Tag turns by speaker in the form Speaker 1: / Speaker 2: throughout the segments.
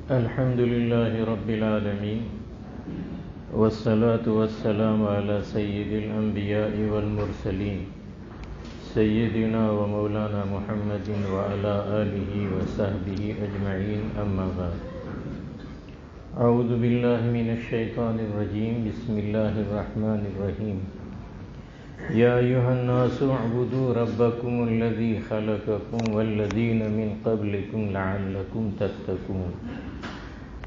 Speaker 1: الحمد لله رب العالمين والصلاة والسلام على سيد الأنبياء والمرسلين سيدنا ومولانا محمد وعلى آله وصحبه أجمعين أما بعد أعوذ بالله من الشيطان الرجيم بسم الله الرحمن الرحيم يا أيها الناس اعبدوا ربكم الذي خلقكم والذين من قبلكم لعلكم تتقون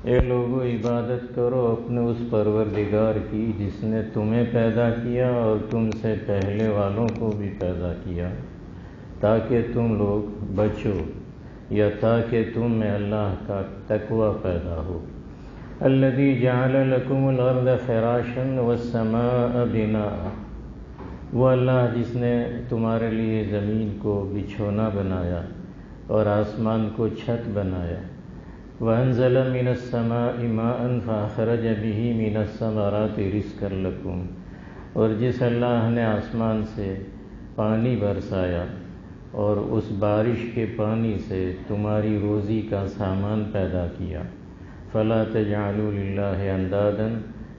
Speaker 1: اے لوگو عبادت کرو اپنے اس پروردگار کی جس نے تمہیں پیدا کیا اور تم سے پہلے والوں کو بھی پیدا کیا تاکہ تم لوگ بچو یا تاکہ تم میں اللہ کا تقوی پیدا ہو۔ الذی جعل لکم الارض فراشا والسماء بناء، وہ اللہ جس نے تمہارے لیے زمین کو بچھونا بنایا اور آسمان کو چھت بنایا۔ وَأَنزَلَ مِنَ السَّمَاءِ مَاءً فَأَخْرَجَ بِهِ مِنَ الثَّمَرَاتِ رِزْقًا لَكُمْ، اور جس اللہ نے آسمان سے پانی برسایا اور اس بارش کے پانی سے تمہاری روزی کا سامان پیدا کیا۔ فَلَا تَجْعَلُوا لِلَّهِ أَنْدَادًا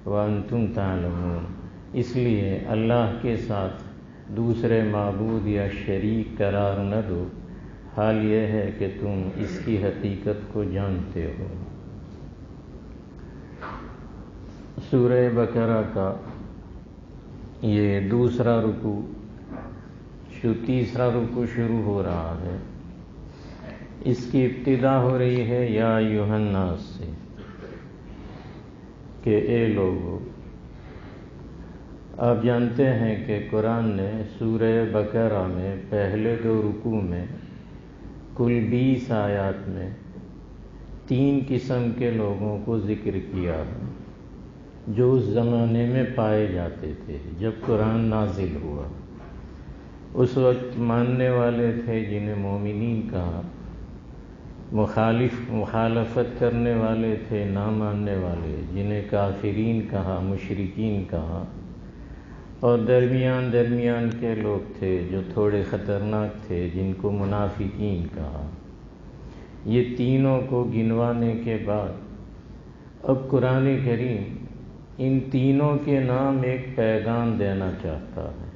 Speaker 1: وَأَنْتُمْ تَعْلَمُونَ، اس لیے اللہ کے ساتھ دوسرے معبود یا شریک قرار نہ دو، حال یہ ہے کہ تم اس کی حقیقت کو جانتے ہو۔ سورہ بقرہ کا یہ دوسرا رکوع، تیسرا رکوع شروع ہو رہا ہے۔ اس کی ابتدا ہو رہی ہے یا ایھا الناس سے، کہ اے لوگو۔ آپ جانتے ہیں کہ قرآن نے سورہ بقرہ میں پہلے دو رکوع میں کل 20 آیات میں 3 قسم کے لوگوں کو ذکر کیا ہے جو اس زمانے میں پائے جاتے تھے جب قرآن نازل ہوا۔ اس وقت ماننے والے تھے جنہیں مومنین کہا، مخالفت کرنے والے تھے نہ ماننے والے جنہیں کافرین کہا، مشرکین کہا، اور درمیان کے لوگ تھے جو تھوڑے خطرناک تھے جن کو منافقین کہا۔ یہ تینوں کو گنوانے کے بعد اب قرآن کریم ان تینوں کے نام ایک پیغام دینا چاہتا ہے،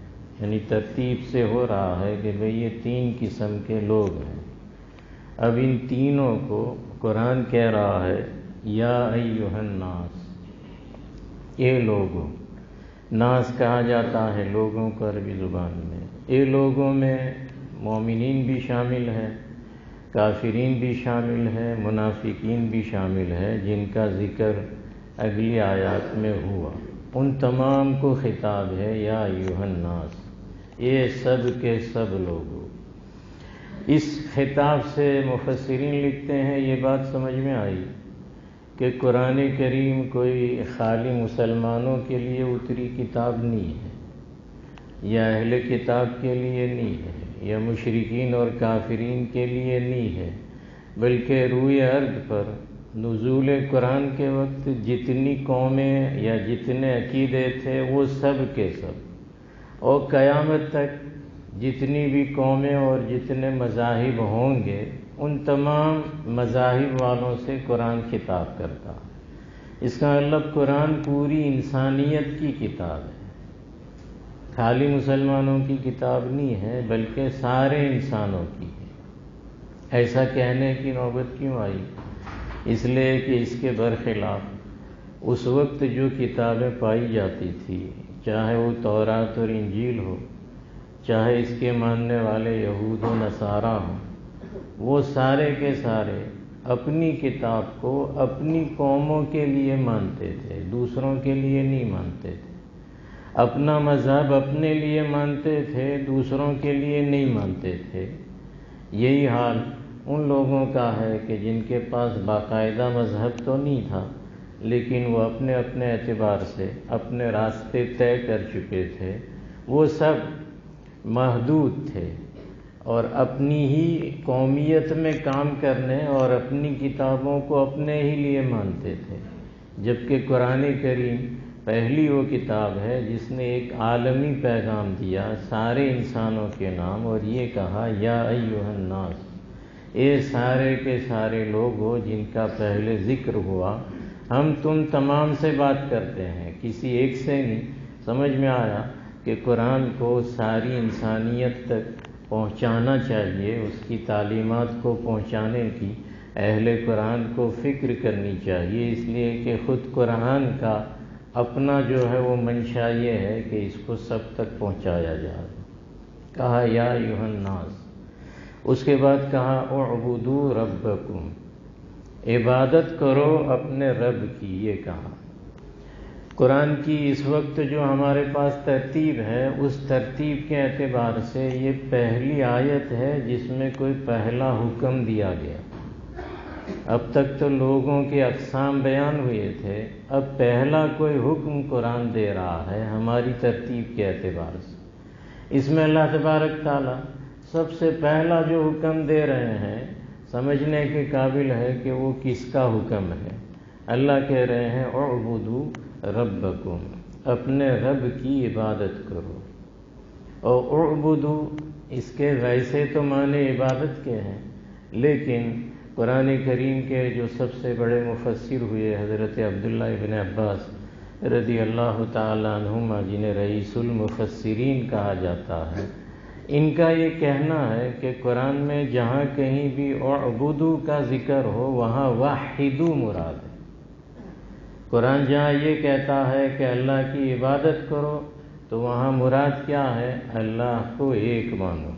Speaker 1: یعنی ترتیب سے ہو رہا ہے کہ بھئی یہ 3 قسم کے لوگ ہیں۔ اب ان تینوں کو قرآن کہہ رہا ہے یا ایھا الناس، اے لوگوں۔ ناس کہا جاتا ہے لوگوں کو عربی زبان میں۔ اے لوگوں میں مومنین بھی شامل ہے، کافرین بھی شامل ہے، منافقین بھی شامل ہے، جن کا ذکر اگلی آیات میں ہوا۔ ان تمام کو خطاب ہے یا ایھا الناس، اے سب کے سب لوگوں۔ اس خطاب سے مفسرین لکھتے ہیں یہ بات سمجھ میں آئی کہ قرآن کریم کوئی خالی مسلمانوں کے لیے اتری کتاب نہیں ہے، یا اہل کتاب کے لیے نہیں ہے، یا مشرکین اور کافرین کے لیے نہیں ہے، بلکہ روئے ارض پر نزول قرآن کے وقت جتنی قومیں یا جتنے عقیدے تھے وہ سب کے سب، اور قیامت تک جتنی بھی قومیں اور جتنے مذاہب ہوں گے ان تمام مذاہب والوں سے قرآن خطاب کرتا۔ اس کا مطلب قرآن پوری انسانیت کی کتاب ہے، خالی مسلمانوں کی کتاب نہیں ہے بلکہ سارے انسانوں کی ہے۔ ایسا کہنے کی نوبت کیوں آئی؟ اس لیے کہ اس کے برخلاف اس وقت جو کتابیں پائی جاتی تھی، چاہے وہ تورات اور انجیل ہو، چاہے اس کے ماننے والے یہود و نصارہ ہوں، وہ سارے کے سارے اپنی کتاب کو اپنی قوموں کے لیے مانتے تھے، دوسروں کے لیے نہیں مانتے تھے۔ اپنا مذہب اپنے لیے مانتے تھے، دوسروں کے لیے نہیں مانتے تھے۔ یہی حال ان لوگوں کا ہے کہ جن کے پاس باقاعدہ مذہب تو نہیں تھا، لیکن وہ اپنے اپنے اعتبار سے اپنے راستے طے کر چکے تھے۔ وہ سب محدود تھے اور اپنی ہی قومیت میں کام کرنے اور اپنی کتابوں کو اپنے ہی لیے مانتے تھے، جبکہ قرآن کریم پہلی وہ کتاب ہے جس نے ایک عالمی پیغام دیا سارے انسانوں کے نام، اور یہ کہا یا ایھا الناس، یہ سارے کے سارے لوگ ہو جن کا پہلے ذکر ہوا، ہم تم تمام سے بات کرتے ہیں، کسی ایک سے نہیں۔ سمجھ میں آیا کہ قرآن کو ساری انسانیت تک پہنچانا چاہیے، اس کی تعلیمات کو پہنچانے کی اہل قرآن کو فکر کرنی چاہیے، اس لیے کہ خود قرآن کا اپنا جو ہے وہ منشا یہ ہے کہ اس کو سب تک پہنچایا جائے۔ کہا یا ایھا الناس، اس کے بعد کہا اعبدوا ربکم، عبادت کرو اپنے رب کی۔ یہ کہا قرآن کی اس وقت جو ہمارے پاس ترتیب ہے، اس ترتیب کے اعتبار سے یہ پہلی آیت ہے جس میں کوئی پہلا حکم دیا گیا۔ اب تک تو لوگوں کے اقسام بیان ہوئے تھے، اب پہلا کوئی حکم قرآن دے رہا ہے ہماری ترتیب کے اعتبار سے۔ اس میں اللہ تبارک تعالیٰ سب سے پہلا جو حکم دے رہے ہیں سمجھنے کے قابل ہے کہ وہ کس کا حکم ہے۔ اللہ کہہ رہے ہیں اعبدوا ربکم، اپنے رب کی عبادت کرو۔ اور اعبدوا اس کے ویسے تو معنی عبادت کے ہیں، لیکن قرآن کریم کے جو سب سے بڑے مفسر ہوئے حضرت عبداللہ ابن عباس رضی اللہ تعالی عنہما، جنہیں رئیس المفسرین کہا جاتا ہے، ان کا یہ کہنا ہے کہ قرآن میں جہاں کہیں بھی اعبدوا کا ذکر ہو وہاں وحدوا مراد ہے۔ قرآن جہاں یہ کہتا ہے کہ اللہ کی عبادت کرو تو وہاں مراد کیا ہے؟ اللہ کو ایک مانو۔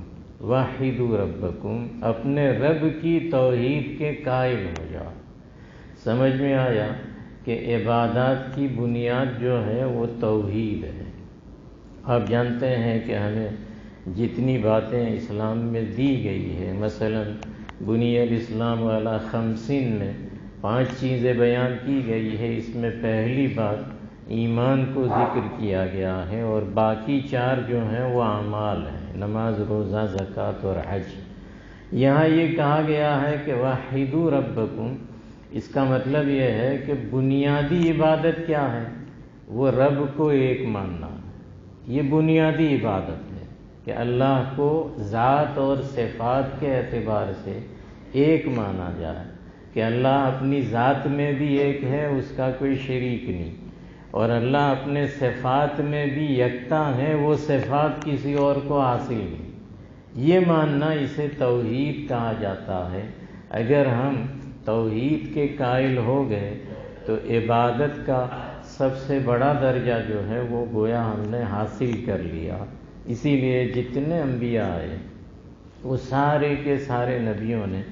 Speaker 1: وحدوا ربکم، اپنے رب کی توحید کے قائل ہو جاؤ۔ سمجھ میں آیا کہ عبادات کی بنیاد جو ہے وہ توحید ہے۔ آپ جانتے ہیں کہ ہمیں جتنی باتیں اسلام میں دی گئی ہے، مثلا بنی الاسلام والا 50 میں 5 چیزیں بیان کی گئی ہے، اس میں پہلی بات ایمان کو ذکر کیا گیا ہے، اور باقی 4 جو ہیں وہ اعمال ہیں، نماز، روزہ، زکوٰۃ اور حج۔ یہاں یہ کہا گیا ہے کہ وحدوا ربکم، اس کا مطلب یہ ہے کہ بنیادی عبادت کیا ہے؟ وہ رب کو ایک ماننا ہے۔ یہ بنیادی عبادت ہے کہ اللہ کو ذات اور صفات کے اعتبار سے ایک مانا جائے، کہ اللہ اپنی ذات میں بھی ایک ہے، اس کا کوئی شریک نہیں، اور اللہ اپنے صفات میں بھی یکتا ہے، وہ صفات کسی اور کو حاصل نہیں۔ یہ ماننا اسے توحید کہا جاتا ہے۔ اگر ہم توحید کے قائل ہو گئے تو عبادت کا سب سے بڑا درجہ جو ہے وہ گویا ہم نے حاصل کر لیا۔ اسی لیے جتنے انبیاء آئے وہ سارے کے سارے نبیوں نے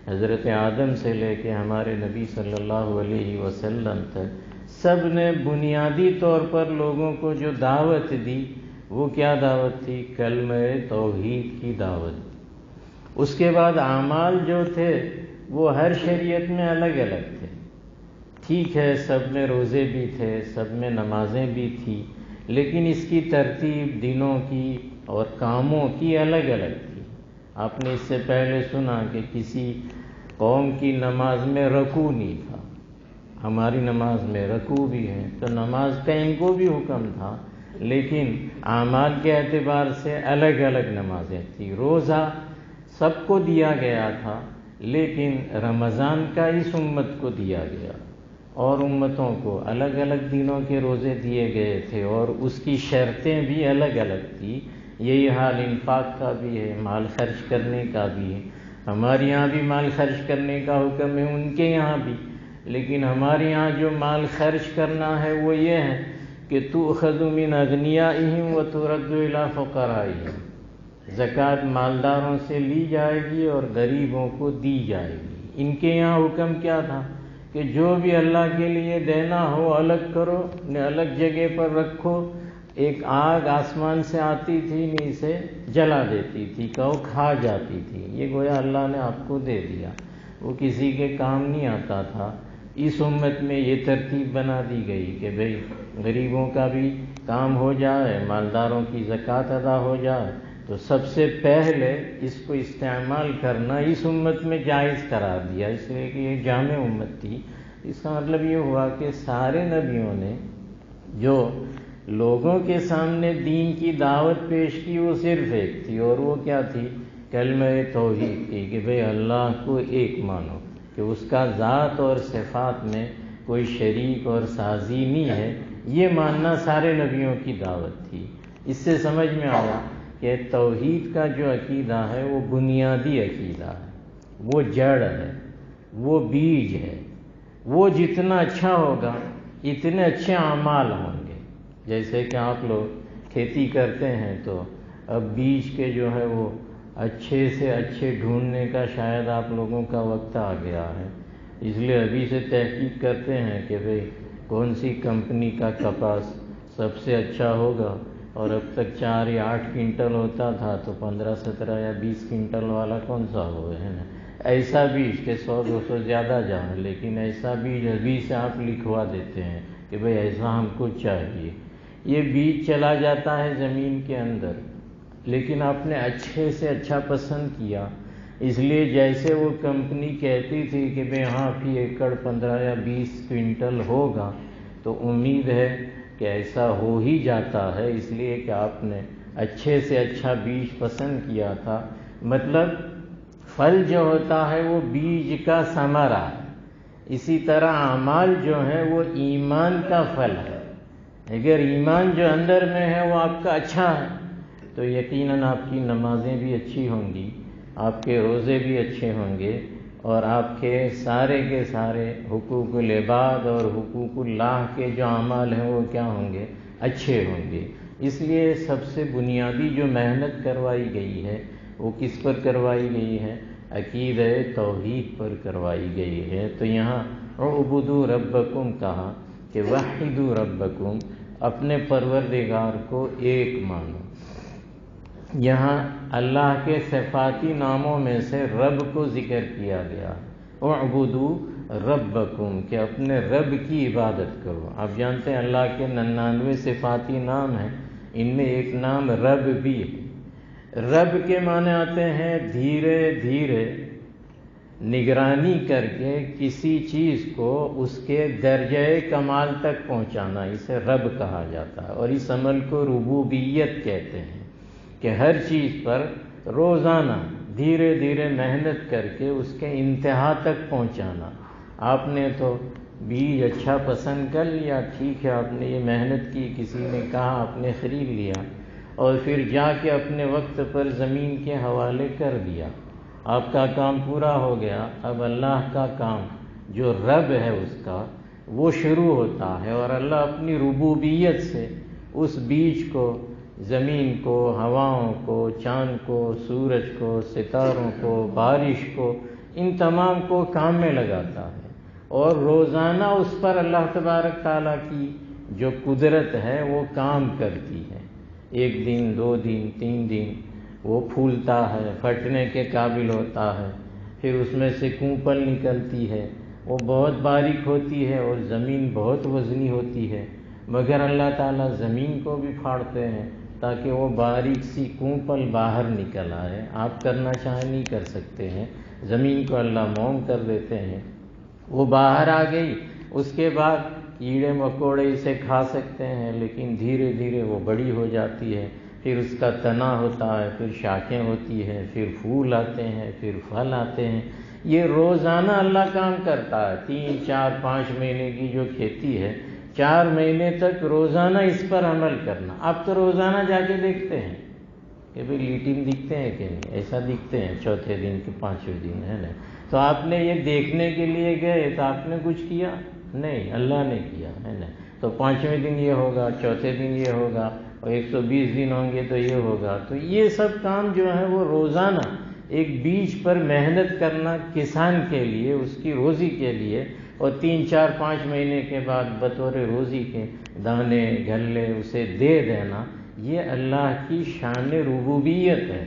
Speaker 1: حضرت آدم سے لے کے ہمارے نبی صلی اللہ علیہ وسلم تک سب نے بنیادی طور پر لوگوں کو جو دعوت دی وہ کیا دعوت تھی؟ کلمہ توحید کی دعوت۔ اس کے بعد اعمال جو تھے وہ ہر شریعت میں الگ الگ تھے۔ ٹھیک ہے، سب میں روزے بھی تھے، سب میں نمازیں بھی تھیں، لیکن اس کی ترتیب دنوں کی اور کاموں کی الگ الگ تھی۔ آپ نے اس سے پہلے سنا کہ کسی قوم کی نماز میں رکوع نہیں تھا، ہماری نماز میں رکوع بھی ہے، تو نماز کا ان کو بھی حکم تھا، لیکن اعمال کے اعتبار سے الگ الگ نمازیں تھیں۔ روزہ سب کو دیا گیا تھا، لیکن رمضان کا اس امت کو دیا گیا، اور امتوں کو الگ الگ دنوں کے روزے دیے گئے تھے، اور اس کی شرطیں بھی الگ الگ تھیں۔ یہی حال انفاق کا بھی ہے، مال خرچ کرنے کا بھی ہے۔ ہمارے یہاں بھی مال خرچ کرنے کا حکم ہے، ان کے یہاں بھی، لیکن ہمارے یہاں جو مال خرچ کرنا ہے وہ یہ ہے کہ تؤخذ من اغنیائہم وترد الی فقرائہم، زکوٰۃ مالداروں سے لی جائے گی اور غریبوں کو دی جائے گی۔ ان کے یہاں حکم کیا تھا کہ جو بھی اللہ کے لیے دینا ہو الگ کرو، الگ جگہ پر رکھو۔ ایک آگ آسمان سے آتی تھی، اسے جلا دیتی تھی، کہو کھا جاتی تھی، یہ گویا اللہ نے آپ کو دے دیا، وہ کسی کے کام نہیں آتا تھا۔ اس امت میں یہ ترتیب بنا دی گئی کہ بھئی غریبوں کا بھی کام ہو جائے، مالداروں کی زکوٰۃ ادا ہو جائے، تو سب سے پہلے اس کو استعمال کرنا اس امت میں جائز قرار دیا، اس لیے کہ یہ جامع امت تھی۔ اس کا مطلب یہ ہوا کہ سارے نبیوں نے جو لوگوں کے سامنے دین کی دعوت پیش کی وہ صرف ایک تھی، اور وہ کیا تھی کلمہ توحید کی کہ بھئی اللہ کو ایک مانو، کہ اس کا ذات اور صفات میں کوئی شریک اور سازی نہیں ہے، یہ ماننا سارے نبیوں کی دعوت تھی۔ اس سے سمجھ میں آیا کہ توحید کا جو عقیدہ ہے وہ بنیادی عقیدہ ہے، وہ جڑ ہے، وہ بیج ہے، وہ جتنا اچھا ہوگا اتنے اچھے اعمال ہوں گے۔ جیسے کہ آپ لوگ کھیتی کرتے ہیں تو اب بیج کے جو ہے وہ اچھے سے اچھے ڈھونڈنے کا شاید آپ لوگوں کا وقت آ گیا ہے، اس لیے ابھی سے تحقیق کرتے ہیں کہ بھئی کون سی کمپنی کا کپاس سب سے اچھا ہوگا، اور اب تک 4 یا 8 کنٹل ہوتا تھا تو 15, 17 یا 20 کنٹل والا کون سا ہو ہے نا، ایسا بیج کہ 100-200 زیادہ جائیں، لیکن ایسا بیج ابھی سے آپ لکھوا دیتے ہیں کہ بھئی ایسا ہم کو چاہیے۔ یہ بیج چلا جاتا ہے زمین کے اندر، لیکن آپ نے اچھے سے اچھا پسند کیا، اس لیے جیسے وہ کمپنی کہتی تھی کہ بھئی ہاں فی ایکڑ 15 یا 20 کنٹل ہوگا، تو امید ہے کہ ایسا ہو ہی جاتا ہے، اس لیے کہ آپ نے اچھے سے اچھا بیج پسند کیا تھا۔ مطلب پھل جو ہوتا ہے وہ بیج کا ثمرہ ہے، اسی طرح اعمال جو ہیں وہ ایمان کا پھل ہے۔ اگر ایمان جو اندر میں ہے وہ آپ کا اچھا ہے تو یقیناً آپ کی نمازیں بھی اچھی ہوں گی، آپ کے روزے بھی اچھے ہوں گے، اور آپ کے سارے حقوق العباد اور حقوق اللہ کے جو اعمال ہیں وہ کیا ہوں گے؟ اچھے ہوں گے۔ اس لیے سب سے بنیادی جو محنت کروائی گئی ہے وہ کس پر کروائی گئی ہے؟ عقیدہ توحید پر کروائی گئی ہے۔ تو یہاں اعبدوا ربکم کہا کہ وحدوا ربکم، اپنے پروردگار کو ایک مانو۔ یہاں اللہ کے صفاتی ناموں میں سے رب کو ذکر کیا گیا، اعبدوا ربکم، کہ اپنے رب کی عبادت کرو۔ آپ جانتے ہیں اللہ کے 99 صفاتی نام ہیں، ان میں ایک نام رب بھی ہے۔ رب کے معنی آتے ہیں دھیرے دھیرے نگرانی کر کے کسی چیز کو اس کے درجہ کمال تک پہنچانا، اسے رب کہا جاتا ہے، اور اس عمل کو ربوبیت کہتے ہیں، کہ ہر چیز پر روزانہ دھیرے دھیرے محنت کر کے اس کے انتہا تک پہنچانا۔ آپ نے تو بیج اچھا پسند کر لیا، ٹھیک ہے، آپ نے یہ محنت کی، کسی نے کہا آپ نے خرید لیا، اور پھر جا کے اپنے وقت پر زمین کے حوالے کر دیا، آپ کا کام پورا ہو گیا۔ اب اللہ کا کام جو رب ہے اس کا وہ شروع ہوتا ہے، اور اللہ اپنی ربوبیت سے اس بیج کو، زمین کو، ہواؤں کو، چاند کو، سورج کو، ستاروں کو، بارش کو، ان تمام کو کام میں لگاتا ہے، اور روزانہ اس پر اللہ تبارک تعالیٰ کی جو قدرت ہے وہ کام کرتی ہے۔ 1 دن، 2 دن، 3 دن وہ پھولتا ہے، پھٹنے کے قابل ہوتا ہے، پھر اس میں سے کونپل نکلتی ہے، وہ بہت باریک ہوتی ہے اور زمین بہت وزنی ہوتی ہے، مگر اللہ تعالیٰ زمین کو بھی پھاڑتے ہیں تاکہ وہ باریک سی کونپل باہر نکل آئے۔ آپ کرنا چاہیں نہیں کر سکتے ہیں، زمین کو اللہ موم کر دیتے ہیں، وہ باہر آ گئی، اس کے بعد کیڑے مکوڑے اسے کھا سکتے ہیں، لیکن دھیرے دھیرے وہ بڑی ہو جاتی ہے، پھر اس کا تنا ہوتا ہے، پھر شاخیں ہوتی ہیں، پھر پھول آتے ہیں، پھر پھل آتے ہیں۔ یہ روزانہ اللہ کام کرتا ہے۔ 3، 4، 5 مہینے کی جو کھیتی ہے، 4 مہینے تک روزانہ اس پر عمل کرنا۔ آپ تو روزانہ جا کے دیکھتے ہیں کہ بھئی لیٹنگ دکھتے ہیں کہ نہیں، ایسا دکھتے ہیں چوتھے دن کہ 5ویں دن، ہے نا؟ تو آپ نے یہ دیکھنے کے لیے گئے تو آپ نے کچھ کیا نہیں، اللہ نے کیا، ہے نا؟ تو 5ویں دن یہ ہوگا، چوتھے دن یہ ہوگا، اور 120 دن ہوں گے تو یہ ہوگا۔ تو یہ سب کام جو ہے وہ روزانہ ایک بیج پر محنت کرنا کسان کے لیے، اس کی روزی کے لیے، اور 3، 4، 5 مہینے کے بعد بطور روزی کے دانے گھلے اسے دے دینا، یہ اللہ کی شان ربوبیت ہے۔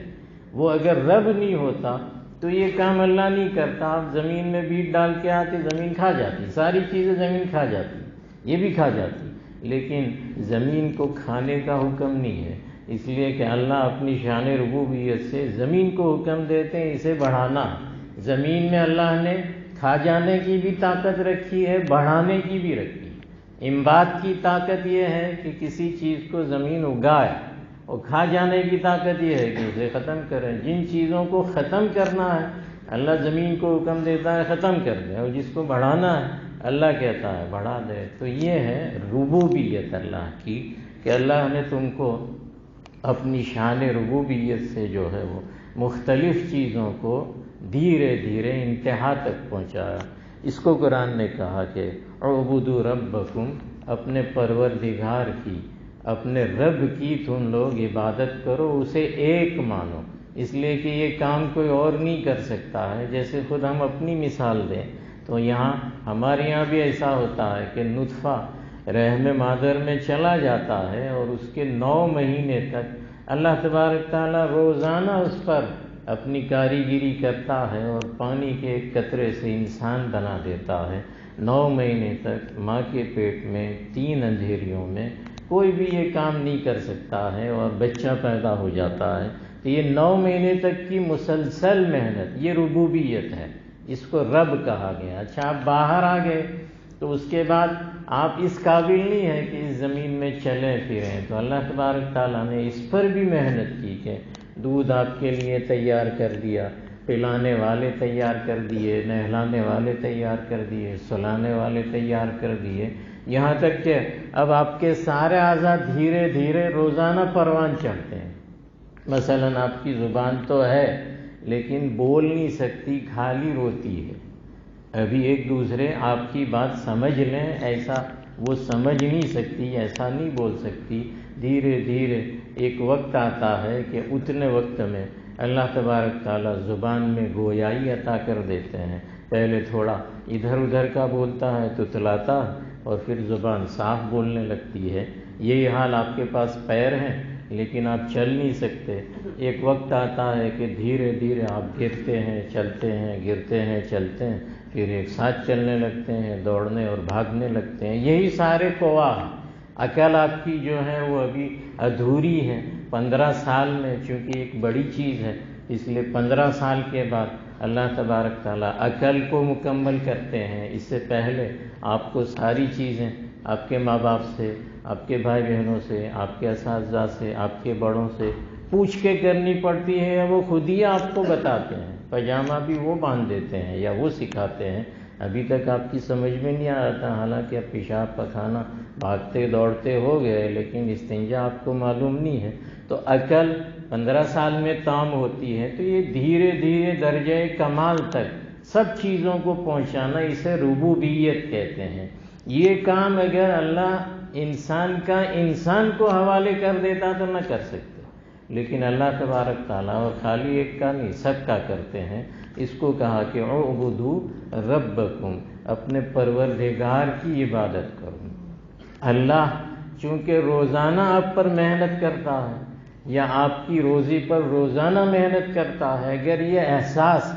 Speaker 1: وہ اگر رب نہیں ہوتا تو یہ کام اللہ نہیں کرتا۔ آپ زمین میں بیج ڈال کے آتے، زمین کھا جاتی، ساری چیزیں زمین کھا جاتی، یہ بھی کھا جاتی، لیکن زمین کو کھانے کا حکم نہیں ہے، اس لیے کہ اللہ اپنی شان ربوبیت سے زمین کو حکم دیتے ہیں اسے بڑھانا۔ زمین میں اللہ نے کھا جانے کی بھی طاقت رکھی ہے، بڑھانے کی بھی رکھی ہے۔ انبات کی طاقت یہ ہے کہ کسی چیز کو زمین اگائے اور کھا جانے کی طاقت یہ ہے کہ اسے ختم کریں۔ جن چیزوں کو ختم کرنا ہے اللہ زمین کو حکم دیتا ہے ختم کر دے، اور جس کو بڑھانا ہے اللہ کہتا ہے بڑھا دے۔ تو یہ ہے ربوبیت اللہ کی کہ اللہ نے تم کو اپنی شان ربوبیت سے جو ہے وہ مختلف چیزوں کو دھیرے دھیرے انتہا تک پہنچایا۔ اس کو قرآن نے کہا کہ اعبدوا ربکم، اپنے پروردگار کی، اپنے رب کی تم لوگ عبادت کرو، اسے ایک مانو، اس لیے کہ یہ کام کوئی اور نہیں کر سکتا ہے۔ جیسے خود ہم اپنی مثال دیں تو یہاں ہمارے یہاں بھی ایسا ہوتا ہے کہ نطفہ رحم مادر میں چلا جاتا ہے اور اس کے 9 مہینے تک اللہ تبارک تعالیٰ روزانہ اس پر اپنی کاریگری کرتا ہے اور پانی کے ایک قطرے سے انسان بنا دیتا ہے۔ 9 مہینے تک ماں کے پیٹ میں 3 اندھیریوں میں کوئی بھی یہ کام نہیں کر سکتا ہے اور بچہ پیدا ہو جاتا ہے۔ تو یہ 9 مہینے تک کی مسلسل محنت، یہ ربوبیت ہے، اس کو رب کہا گیا۔ اچھا آپ باہر آ گئے تو اس کے بعد آپ اس قابل نہیں ہیں کہ اس زمین میں چلیں پھریں، تو اللہ تبارک تعالیٰ نے اس پر بھی محنت کی کہ دودھ آپ کے لیے تیار کر دیا، پلانے والے تیار کر دیے، نہلانے والے تیار کر دیے، سلانے والے تیار کر دیے، یہاں تک کہ اب آپ کے سارے اعضاء دھیرے دھیرے روزانہ پروان چڑھتے ہیں۔ مثلا آپ کی زبان تو ہے لیکن بول نہیں سکتی، خالی روتی ہے۔ ابھی ایک دوسرے آپ کی بات سمجھ لیں ایسا وہ سمجھ نہیں سکتی، ایسا نہیں بول سکتی۔ دھیرے دھیرے ایک وقت آتا ہے کہ اتنے وقت میں اللہ تبارک تعالیٰ زبان میں گویائی عطا کر دیتے ہیں۔ پہلے تھوڑا ادھر ادھر کا بولتا ہے تتلاتا اور پھر زبان صاف بولنے لگتی ہے۔ یہی حال آپ کے پاس پیر ہیں لیکن آپ چل نہیں سکتے۔ ایک وقت آتا ہے کہ دھیرے دھیرے آپ گرتے ہیں چلتے ہیں، گرتے ہیں چلتے ہیں، پھر ایک ساتھ چلنے لگتے ہیں، دوڑنے اور بھاگنے لگتے ہیں۔ یہی سارے قوا ہیں۔ عقل آپ کی جو ہے وہ ابھی ادھوری ہے۔ 15 سال میں چونکہ ایک بڑی چیز ہے اس لیے 15 سال کے بعد اللہ تبارک تعالیٰ عقل کو مکمل کرتے ہیں۔ اس سے پہلے آپ کو ساری چیزیں آپ کے ماں باپ سے، آپ کے بھائی بہنوں سے، آپ کے اساتذہ سے، آپ کے بڑوں سے پوچھ کے کرنی پڑتی ہے، یا وہ خود ہی آپ کو بتاتے ہیں۔ پاجامہ بھی وہ باندھ دیتے ہیں یا وہ سکھاتے ہیں۔ ابھی تک آپ کی سمجھ میں نہیں آیا تھا، حالانکہ اب پیشاب پخانہ بھاگتے دوڑتے ہو گئے لیکن استنجا آپ کو معلوم نہیں ہے۔ تو عقل 15 سال میں تام ہوتی ہے۔ تو یہ دھیرے دھیرے درجۂ کمال تک سب چیزوں کو پہنچانا، اسے ربوبیت کہتے ہیں۔ یہ کام اگر اللہ انسان کا انسان کو حوالے کر دیتا تو نہ کر سکتے، لیکن اللہ تبارک تعالیٰ اور خالی ایک کا نہیں سب کا کرتے ہیں۔ اس کو کہا کہ اعبدوا ربکم، اپنے پروردگار کی عبادت کرو۔ اللہ چونکہ روزانہ آپ پر محنت کرتا ہے یا آپ کی روزی پر روزانہ محنت کرتا ہے، اگر یہ احساس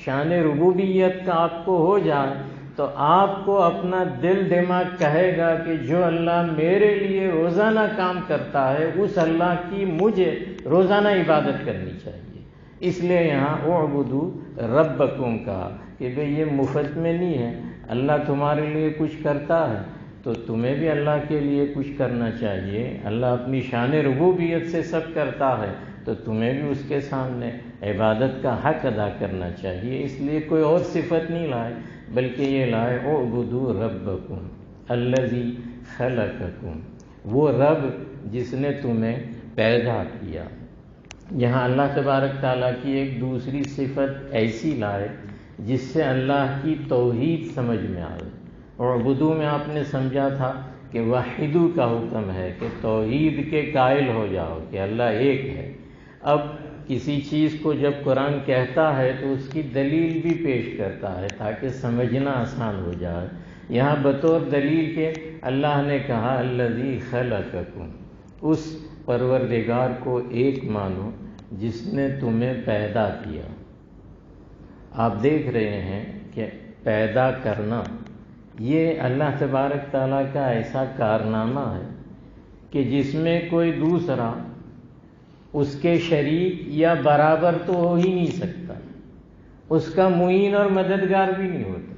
Speaker 1: شان ربوبیت کا آپ کو ہو جائے تو آپ کو اپنا دل دماغ کہے گا کہ جو اللہ میرے لیے روزانہ کام کرتا ہے اس اللہ کی مجھے روزانہ عبادت کرنی چاہیے۔ اس لیے یہاں اعبدوا ربکم کہا کہ بھئی یہ مفت میں نہیں ہے، اللہ تمہارے لیے کچھ کرتا ہے تو تمہیں بھی اللہ کے لیے کچھ کرنا چاہیے۔ اللہ اپنی شان ربوبیت سے سب کرتا ہے تو تمہیں بھی اس کے سامنے عبادت کا حق ادا کرنا چاہیے۔ اس لیے کوئی اور صفت نہیں لائے بلکہ یہ لائے اعبدوا ربکم الذی خلقکم، وہ رب جس نے تمہیں پیدا کیا۔ یہاں اللہ تبارک تعالیٰ کی ایک دوسری صفت ایسی لائے جس سے اللہ کی توحید سمجھ میں آئے۔ اعبدو میں آپ نے سمجھا تھا کہ وحدو کا حکم ہے کہ توحید کے قائل ہو جاؤ کہ اللہ ایک ہے۔ اب کسی چیز کو جب قرآن کہتا ہے تو اس کی دلیل بھی پیش کرتا ہے تاکہ سمجھنا آسان ہو جائے۔ یہاں بطور دلیل کے اللہ نے کہا الذی خلقکم، اس پروردگار کو ایک مانو جس نے تمہیں پیدا کیا۔ آپ دیکھ رہے ہیں کہ پیدا کرنا یہ اللہ تبارک تعالیٰ کا ایسا کارنامہ ہے کہ جس میں کوئی دوسرا اس کے شریک یا برابر تو ہو ہی نہیں سکتا، اس کا معین اور مددگار بھی نہیں ہوتا۔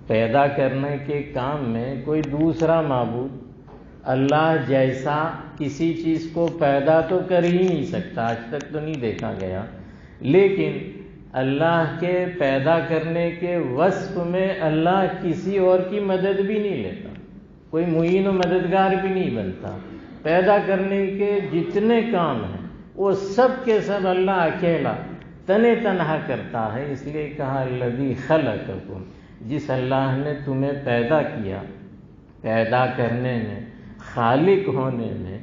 Speaker 1: پیدا کرنے کے کام میں کوئی دوسرا معبود اللہ جیسا کسی چیز کو پیدا تو کر ہی نہیں سکتا، آج تک تو نہیں دیکھا گیا، لیکن اللہ کے پیدا کرنے کے وصف میں اللہ کسی اور کی مدد بھی نہیں لیتا، کوئی معین و مددگار بھی نہیں بنتا۔ پیدا کرنے کے جتنے کام ہیں وہ سب کے سب اللہ اکیلا تنہا کرتا ہے، اس لیے کہا الذی خلقکم، جس اللہ نے تمہیں پیدا کیا، پیدا کرنے میں، خالق ہونے میں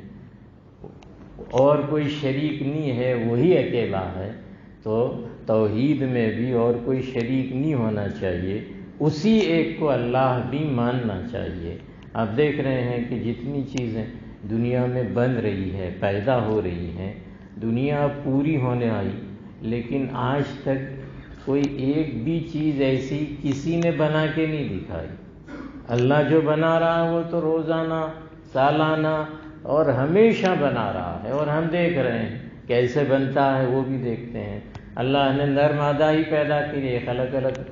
Speaker 1: اور کوئی شریک نہیں ہے، وہی اکیلا ہے، تو توحید میں بھی اور کوئی شریک نہیں ہونا چاہیے، اسی ایک کو اللہ بھی ماننا چاہیے۔ آپ دیکھ رہے ہیں کہ جتنی چیزیں دنیا میں بن رہی ہے، پیدا ہو رہی ہیں، دنیا پوری ہونے آئی، لیکن آج تک کوئی ایک بھی چیز ایسی کسی نے بنا کے نہیں دکھائی۔ اللہ جو بنا رہا ہے وہ تو روزانہ، سالانہ اور ہمیشہ بنا رہا ہے، اور ہم دیکھ رہے ہیں کیسے بنتا ہے، وہ بھی دیکھتے ہیں۔ اللہ نے نر مادہ ہی پیدا کیے،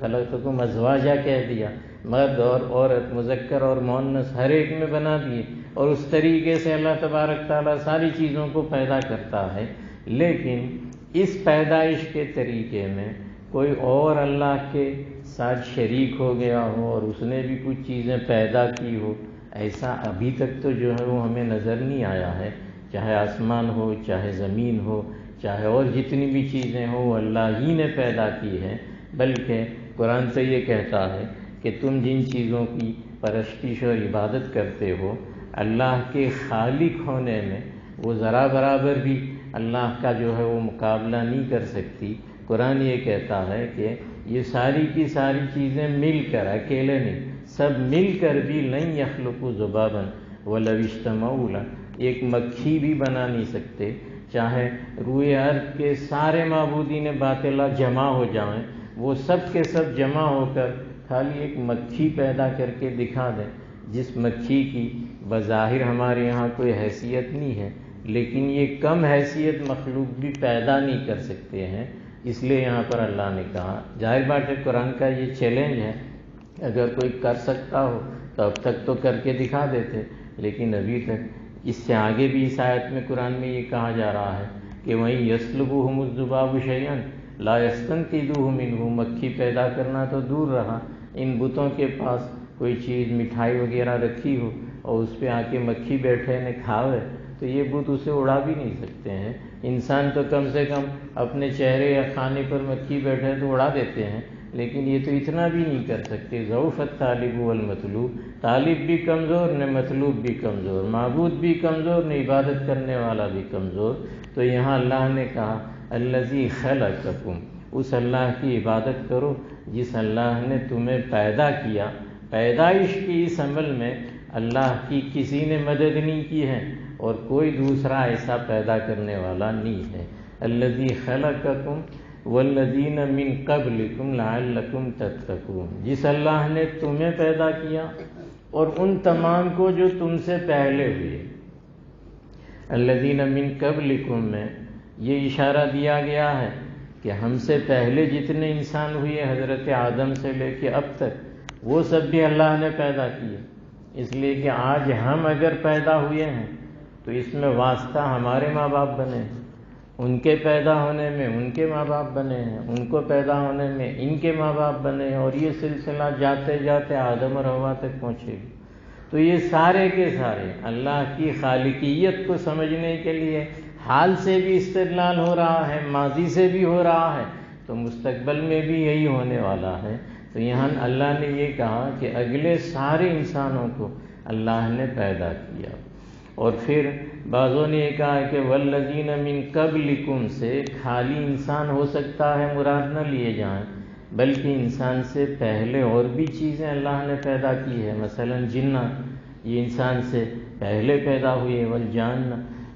Speaker 1: خلقکم ازواجا کہہ دیا، مرد اور عورت، مذکر اور مؤنث ہر ایک میں بنا دیے، اور اس طریقے سے اللہ تبارک تعالیٰ ساری چیزوں کو پیدا کرتا ہے۔ لیکن اس پیدائش کے طریقے میں کوئی اور اللہ کے ساتھ شریک ہو گیا ہو اور اس نے بھی کچھ چیزیں پیدا کی ہو، ایسا ابھی تک تو جو ہے وہ ہمیں نظر نہیں آیا ہے، چاہے آسمان ہو، چاہے زمین ہو، چاہے اور جتنی بھی چیزیں ہوں، وہ اللہ ہی نے پیدا کی ہے۔ بلکہ قرآن سے یہ کہتا ہے کہ تم جن چیزوں کی پرستش اور عبادت کرتے ہو، اللہ کے خالق ہونے میں وہ ذرا برابر بھی اللہ کا جو ہے وہ مقابلہ نہیں کر سکتی۔ قرآن یہ کہتا ہے کہ یہ ساری کی ساری چیزیں مل کر، اکیلے نہیں، سب مل کر بھی لن یخلقوا ذبابا ولو اجتمعوا لہ، ایک مکھی بھی بنا نہیں سکتے، چاہے روئے ارض کے سارے معبودین باطلہ جمع ہو جائیں، وہ سب کے سب جمع ہو کر خالی ایک مکھی پیدا کر کے دکھا دیں، جس مکھی کی بظاہر ہمارے یہاں کوئی حیثیت نہیں ہے، لیکن یہ کم حیثیت مخلوق بھی پیدا نہیں کر سکتے ہیں۔ اس لیے یہاں پر اللہ نے کہا، ظاہر بات ہے قرآن کا یہ چیلنج ہے، اگر کوئی کر سکتا ہو تو اب تک تو کر کے دکھا دیتے، لیکن ابھی تک اس سے آگے بھی اس آیت میں قرآن میں یہ کہا جا رہا ہے کہ وہیں یسلبہم الذباب شیئا لا یستنقذوہ منہ، مکھی پیدا کرنا تو دور رہا، ان بتوں کے پاس کوئی چیز مٹھائی وغیرہ رکھی ہو اور اس پہ آ کے مکھی بیٹھے نے کھاوے تو یہ بت اسے اڑا بھی نہیں سکتے ہیں۔ انسان تو کم سے کم اپنے چہرے یا کھانے پر مکھی بیٹھے تو اڑا دیتے ہیں، لیکن یہ تو اتنا بھی نہیں کر سکتے۔ ضعف الطالب والمطلوب، طالب بھی کمزور نے، مطلوب بھی کمزور، معبود بھی کمزور نے، عبادت کرنے والا بھی کمزور۔ تو یہاں اللہ نے کہا الذی خلقکم، اس اللہ کی عبادت کرو جس اللہ نے تمہیں پیدا کیا۔ پیدائش کی اس عمل میں اللہ کی کسی نے مدد نہیں کی ہے اور کوئی دوسرا ایسا پیدا کرنے والا نہیں ہے۔ الذی خلقکم والذین من قبلکم لعلکم تتقون، جس اللہ نے تمہیں پیدا کیا اور ان تمام کو جو تم سے پہلے ہوئے۔ الذین من قبلکم میں یہ اشارہ دیا گیا ہے کہ ہم سے پہلے جتنے انسان ہوئے حضرت آدم سے لے کے اب تک، وہ سب بھی اللہ نے پیدا کیے، اس لیے کہ آج ہم اگر پیدا ہوئے ہیں تو اس میں واسطہ ہمارے ماں باپ بنے ہیں، ان کے پیدا ہونے میں ان کے ماں باپ بنے ہیں، ان کو پیدا ہونے میں ان کے ماں باپ بنے ہیں، اور یہ سلسلہ جاتے جاتے آدم اور حوا تک پہنچے گی۔ تو یہ سارے کے سارے اللہ کی خالقیت کو سمجھنے کے لیے حال سے بھی استدلال ہو رہا ہے، ماضی سے بھی ہو رہا ہے، تو مستقبل میں بھی یہی ہونے والا ہے۔ تو یہاں اللہ نے یہ کہا کہ اگلے سارے انسانوں کو اللہ نے پیدا کیا، اور پھر بعضوں نے یہ کہا کہ والذین من قبلکم سے خالی انسان ہو سکتا ہے مراد نہ لیے جائیں، بلکہ انسان سے پہلے اور بھی چیزیں اللہ نے پیدا کی ہے، مثلا جنات، یہ انسان سے پہلے پیدا ہوئے، والجان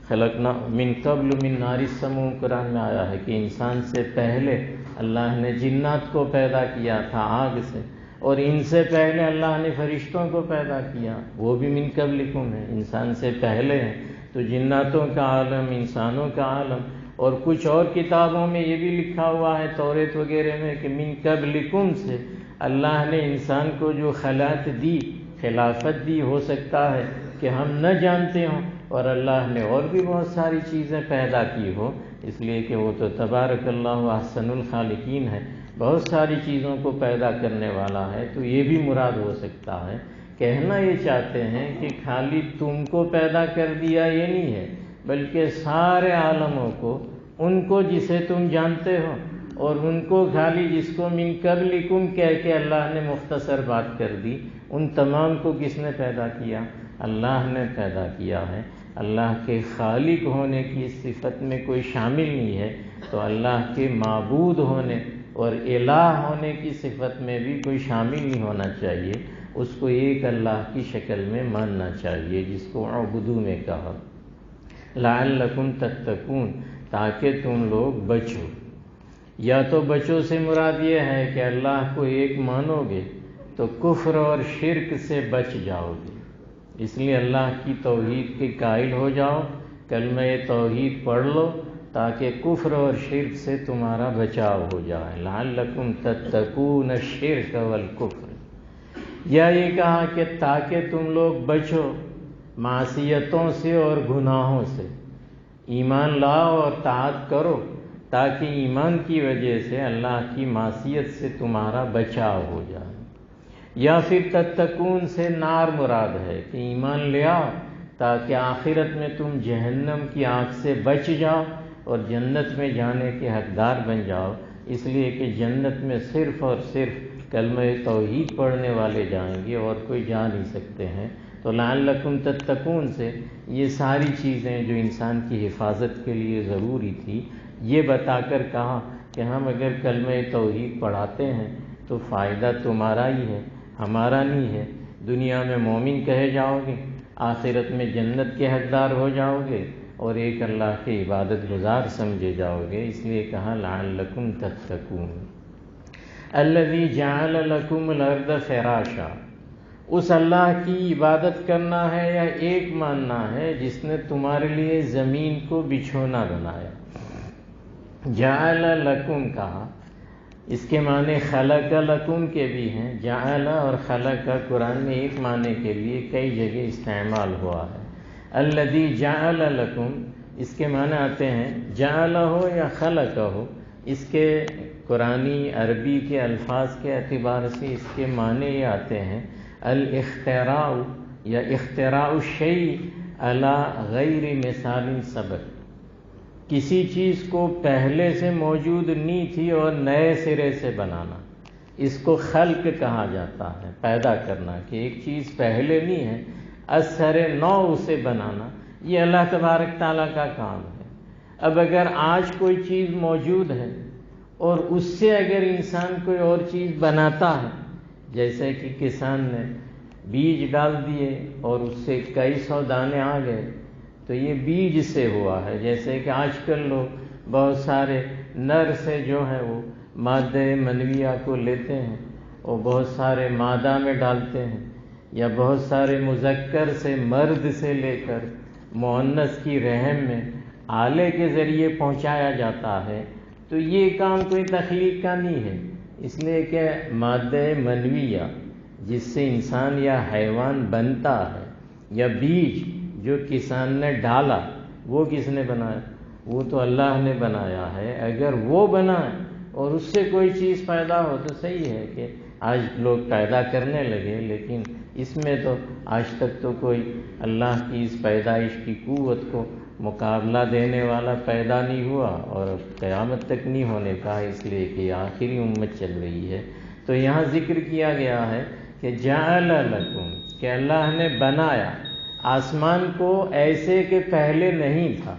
Speaker 1: خلقنا من قبل من نار السموم، قرآن میں آیا ہے کہ انسان سے پہلے اللہ نے جنات کو پیدا کیا تھا آگ سے، اور ان سے پہلے اللہ نے فرشتوں کو پیدا کیا، وہ بھی من قبلکم ہے، انسان سے پہلے ہیں۔ تو جناتوں کا عالم، انسانوں کا عالم، اور کچھ اور کتابوں میں یہ بھی لکھا ہوا ہے توریت وغیرہ میں کہ من قبلکم سے اللہ نے انسان کو جو خلات دی، خلافت دی، ہو سکتا ہے کہ ہم نہ جانتے ہوں اور اللہ نے اور بھی بہت ساری چیزیں پیدا کی ہو، اس لیے کہ وہ تو تبارک اللہ احسن الخالقین ہے، بہت ساری چیزوں کو پیدا کرنے والا ہے، تو یہ بھی مراد ہو سکتا ہے۔ کہنا یہ چاہتے ہیں کہ خالی تم کو پیدا کر دیا یہ نہیں ہے، بلکہ سارے عالموں کو، ان کو جسے تم جانتے ہو اور ان کو خالی جس کو من قبلکم کہہ کے اللہ نے مختصر بات کر دی، ان تمام کو کس نے پیدا کیا؟ اللہ نے پیدا کیا ہے۔ اللہ کے خالق ہونے کی صفت میں کوئی شامل نہیں ہے، تو اللہ کے معبود ہونے اور الہ ہونے کی صفت میں بھی کوئی شامل نہیں ہونا چاہیے، اس کو ایک اللہ کی شکل میں ماننا چاہیے، جس کو اعبدوا میں کہا۔ لعلکم تتقون، تاکہ تم لوگ بچو۔ یا تو بچو سے مراد یہ ہے کہ اللہ کو ایک مانو گے تو کفر اور شرک سے بچ جاؤ گے، اس لیے اللہ کی توحید کے قائل ہو جاؤ، کلمہ توحید پڑھ لو تاکہ کفر اور شرک سے تمہارا بچاؤ ہو جائے۔ لعلکم تتقون الشرک والکفر۔ یا یہ کہا کہ تاکہ تم لوگ بچو معصیتوں سے اور گناہوں سے، ایمان لاؤ اور طاعت کرو تاکہ ایمان کی وجہ سے اللہ کی معصیت سے تمہارا بچاؤ ہو جائے۔ یا پھر تتقون سے نار مراد ہے کہ ایمان لے آؤ تاکہ آخرت میں تم جہنم کی آگ سے بچ جاؤ اور جنت میں جانے کے حقدار بن جاؤ، اس لیے کہ جنت میں صرف اور صرف کلمہ توحید پڑھنے والے جائیں گے اور کوئی جا نہیں سکتے ہیں۔ تو لعلکم تتقون سے یہ ساری چیزیں جو انسان کی حفاظت کے لیے ضروری تھی، یہ بتا کر کہا کہ ہم اگر کلمہ توحید پڑھاتے ہیں تو فائدہ تمہارا ہی ہے، ہمارا نہیں ہے۔ دنیا میں مومن کہے جاؤ گے، آخرت میں جنت کے حقدار ہو جاؤ گے اور ایک اللہ کے عبادت گزار سمجھے جاؤ گے، اس لیے کہا لعلکم تتقون۔ الذی جعل لکم الارض فراشا، اس اللہ کی عبادت کرنا ہے یا ایک ماننا ہے جس نے تمہارے لیے زمین کو بچھونا بنایا۔ جعل لکم کہا، اس کے معنی خلق لکم کے بھی ہیں، جعل اور خلق قرآن میں ایک معنی کے لیے کئی جگہ استعمال ہوا ہے۔ الذی جعل لکم، اس کے معنی آتے ہیں جعل ہو یا خلق ہو، اس کے قرآنی عربی کے الفاظ کے اعتبار سے اس کے معنی یہ آتے ہیں الاختراع یا اختراع الشیء علی غیر مثال سبق، کسی چیز کو پہلے سے موجود نہیں تھی اور نئے سرے سے بنانا، اس کو خلق کہا جاتا ہے، پیدا کرنا، کہ ایک چیز پہلے نہیں ہے، از سر نو اسے بنانا، یہ اللہ تبارک تعالیٰ کا کام ہے۔ اب اگر آج کوئی چیز موجود ہے اور اس سے اگر انسان کوئی اور چیز بناتا ہے، جیسے کہ کسان نے بیج ڈال دیے اور اس سے کئی سو دانے آ گئے، تو یہ بیج سے ہوا ہے۔ جیسے کہ آج کل لوگ بہت سارے نر سے جو ہے وہ مادہ منویہ کو لیتے ہیں اور بہت سارے مادہ میں ڈالتے ہیں، یا بہت سارے مذکر سے مرد سے لے کر مؤنث کی رحم میں آلے کے ذریعے پہنچایا جاتا ہے، تو یہ کام کوئی تخلیق کا نہیں ہے، اس لیے کہ مادہ منویہ جس سے انسان یا حیوان بنتا ہے، یا بیج جو کسان نے ڈالا، وہ کس نے بنایا؟ وہ تو اللہ نے بنایا ہے۔ اگر وہ بنائے اور اس سے کوئی چیز پیدا ہو تو صحیح ہے کہ آج لوگ پیدا کرنے لگے، لیکن اس میں تو آج تک تو کوئی اللہ کی اس پیدائش کی قوت کو مقابلہ دینے والا پیدا نہیں ہوا اور قیامت تک نہیں ہونے کا، اس لیے کہ آخری امت چل رہی ہے۔ تو یہاں ذکر کیا گیا ہے کہ جعل لکم، کہ اللہ نے بنایا آسمان کو ایسے کہ پہلے نہیں تھا،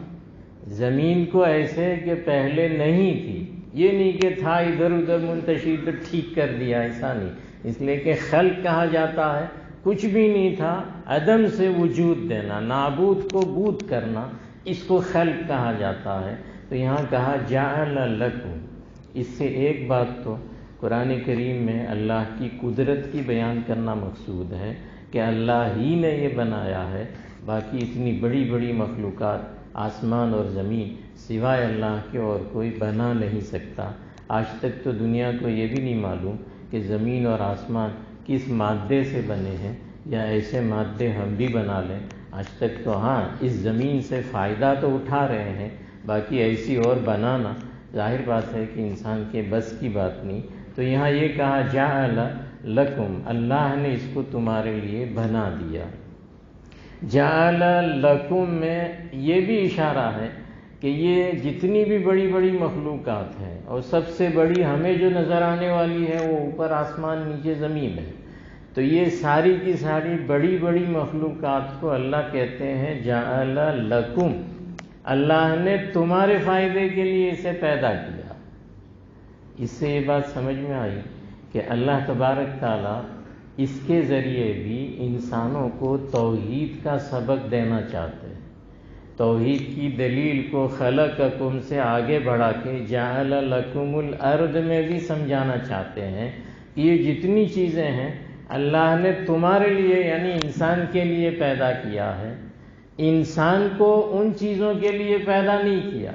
Speaker 1: زمین کو ایسے کہ پہلے نہیں تھی، یہ نہیں کہ تھا ادھر ادھر منتشر تو ٹھیک کر دیا، ایسا نہیں، اس لیے کہ خلق کہا جاتا ہے کچھ بھی نہیں تھا، عدم سے وجود دینا، نابود کو بود کرنا، اس کو خلق کہا جاتا ہے۔ تو یہاں کہا جعل لکم، اس سے ایک بات تو قرآن کریم میں اللہ کی قدرت کی بیان کرنا مقصود ہے کہ اللہ ہی نے یہ بنایا ہے، باقی اتنی بڑی بڑی مخلوقات آسمان اور زمین سوائے اللہ کے اور کوئی بنا نہیں سکتا۔ آج تک تو دنیا کو یہ بھی نہیں معلوم کہ زمین اور آسمان کس مادے سے بنے ہیں، یا ایسے مادے ہم بھی بنا لیں. آج تک تو ہاں اس زمین سے فائدہ تو اٹھا رہے ہیں، باقی ایسی اور بنانا ظاہر بات ہے کہ انسان کے بس کی بات نہیں. تو یہاں یہ کہا جعل لکم، اللہ نے اس کو تمہارے لیے بنا دیا. جعل لکم میں یہ بھی اشارہ ہے کہ یہ جتنی بھی بڑی بڑی مخلوقات ہیں، اور سب سے بڑی ہمیں جو نظر آنے والی ہے وہ اوپر آسمان نیچے زمین ہے، تو یہ ساری کی ساری بڑی بڑی مخلوقات کو اللہ کہتے ہیں جعل لکم، اللہ نے تمہارے فائدے کے لیے اسے پیدا کیا. اس سے یہ بات سمجھ میں آئی کہ اللہ تبارک تعالیٰ اس کے ذریعے بھی انسانوں کو توحید کا سبق دینا چاہتے ہیں. توحید کی دلیل کو خلقکم سے آگے بڑھا کے جعل لکم الارض میں بھی سمجھانا چاہتے ہیں کہ یہ جتنی چیزیں ہیں اللہ نے تمہارے لیے یعنی انسان کے لیے پیدا کیا ہے. انسان کو ان چیزوں کے لیے پیدا نہیں کیا،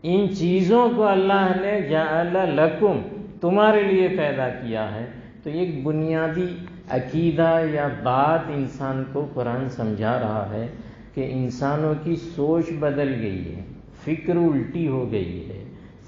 Speaker 1: ان چیزوں کو اللہ نے جعل لکم تمہارے لیے پیدا کیا ہے. تو ایک بنیادی عقیدہ یا بات انسان کو قرآن سمجھا رہا ہے کہ انسانوں کی سوچ بدل گئی ہے، فکر الٹی ہو گئی ہے.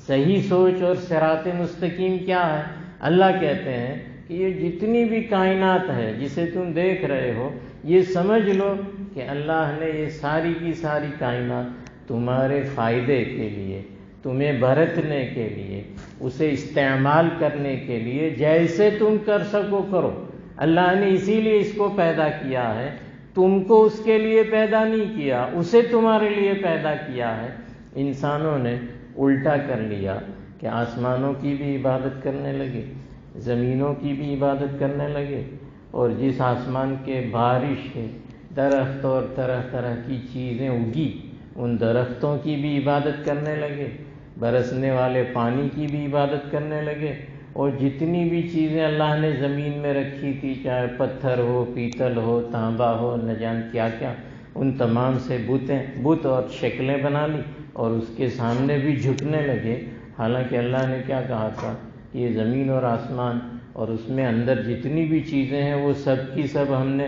Speaker 1: صحیح سوچ اور صراط مستقیم کیا ہے؟ اللہ کہتے ہیں کہ یہ جتنی بھی کائنات ہے جسے تم دیکھ رہے ہو، یہ سمجھ لو کہ اللہ نے یہ ساری کی ساری کائنات تمہارے فائدے کے لیے، تمہیں برتنے کے لیے، اسے استعمال کرنے کے لیے جیسے تم کر سکو کرو. اللہ نے اسی لیے اس کو پیدا کیا ہے، تم کو اس کے لیے پیدا نہیں کیا، اسے تمہارے لیے پیدا کیا ہے. انسانوں نے الٹا کر لیا کہ آسمانوں کی بھی عبادت کرنے لگے، زمینوں کی بھی عبادت کرنے لگے، اور جس آسمان کے بارش ہے، درخت اور طرح طرح کی چیزیں اگی، ان درختوں کی بھی عبادت کرنے لگے، برسنے والے پانی کی بھی عبادت کرنے لگے، اور جتنی بھی چیزیں اللہ نے زمین میں رکھی تھی، چاہے پتھر ہو، پیتل ہو، تانبا ہو، نہ جان کیا کیا، ان تمام سے بت اور شکلیں بنا لی اور اس کے سامنے بھی جھکنے لگے. حالانکہ اللہ نے کیا کہا تھا کہ یہ زمین اور آسمان اور اس میں اندر جتنی بھی چیزیں ہیں وہ سب کی سب ہم نے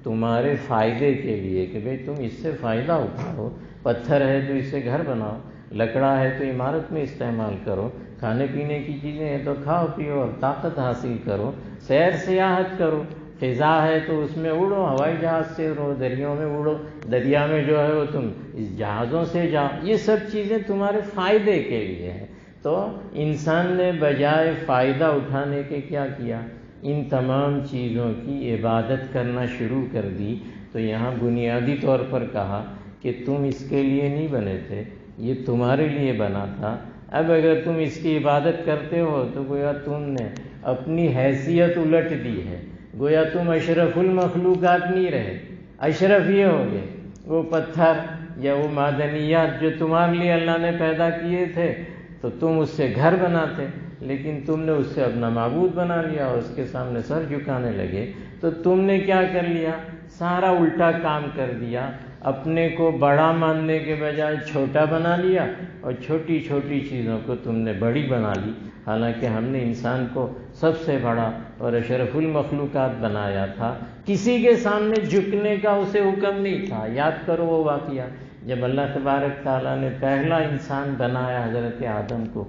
Speaker 1: تمہارے فائدے کے لیے، کہ بھئی تم اس سے فائدہ اٹھاؤ. پتھر ہے تو اس سے گھر بناؤ، لکڑا ہے تو عمارت میں استعمال کرو، کھانے پینے کی چیزیں ہیں تو کھاؤ پیو اور طاقت حاصل کرو، سیر سیاحت کرو، فضا ہے تو اس میں اڑو، ہوائی جہاز سے اڑو، دریوں میں اڑو، دریا میں جو ہے وہ تم اس جہازوں سے جاؤ. یہ سب چیزیں تمہارے فائدے کے لیے ہیں. تو انسان نے بجائے فائدہ اٹھانے کے کیا کیا؟ ان تمام چیزوں کی عبادت کرنا شروع کر دی. تو یہاں بنیادی طور پر کہا کہ تم اس کے لیے نہیں بنے تھے، یہ تمہارے لیے بنا تھا. اب اگر تم اس کی عبادت کرتے ہو تو گویا تم نے اپنی حیثیت الٹ دی ہے، گویا تم اشرف المخلوقات نہیں رہے. اشرف یہ ہو گئے وہ پتھر یا وہ معدنیات جو تمہارے لیے اللہ نے پیدا کیے تھے، تو تم اس سے گھر بناتے، لیکن تم نے اس سے اپنا معبود بنا لیا اور اس کے سامنے سر جھکانے لگے. تو تم نے کیا کر لیا؟ سارا الٹا کام کر دیا. اپنے کو بڑا ماننے کے بجائے چھوٹا بنا لیا، اور چھوٹی چھوٹی چیزوں کو تم نے بڑی بنا لی. حالانکہ ہم نے انسان کو سب سے بڑا اور اشرف المخلوقات بنایا تھا. کسی کے سامنے جھکنے کا اسے حکم نہیں تھا. یاد کرو وہ واقعہ جب اللہ تبارک تعالیٰ نے پہلا انسان بنایا حضرت آدم کو،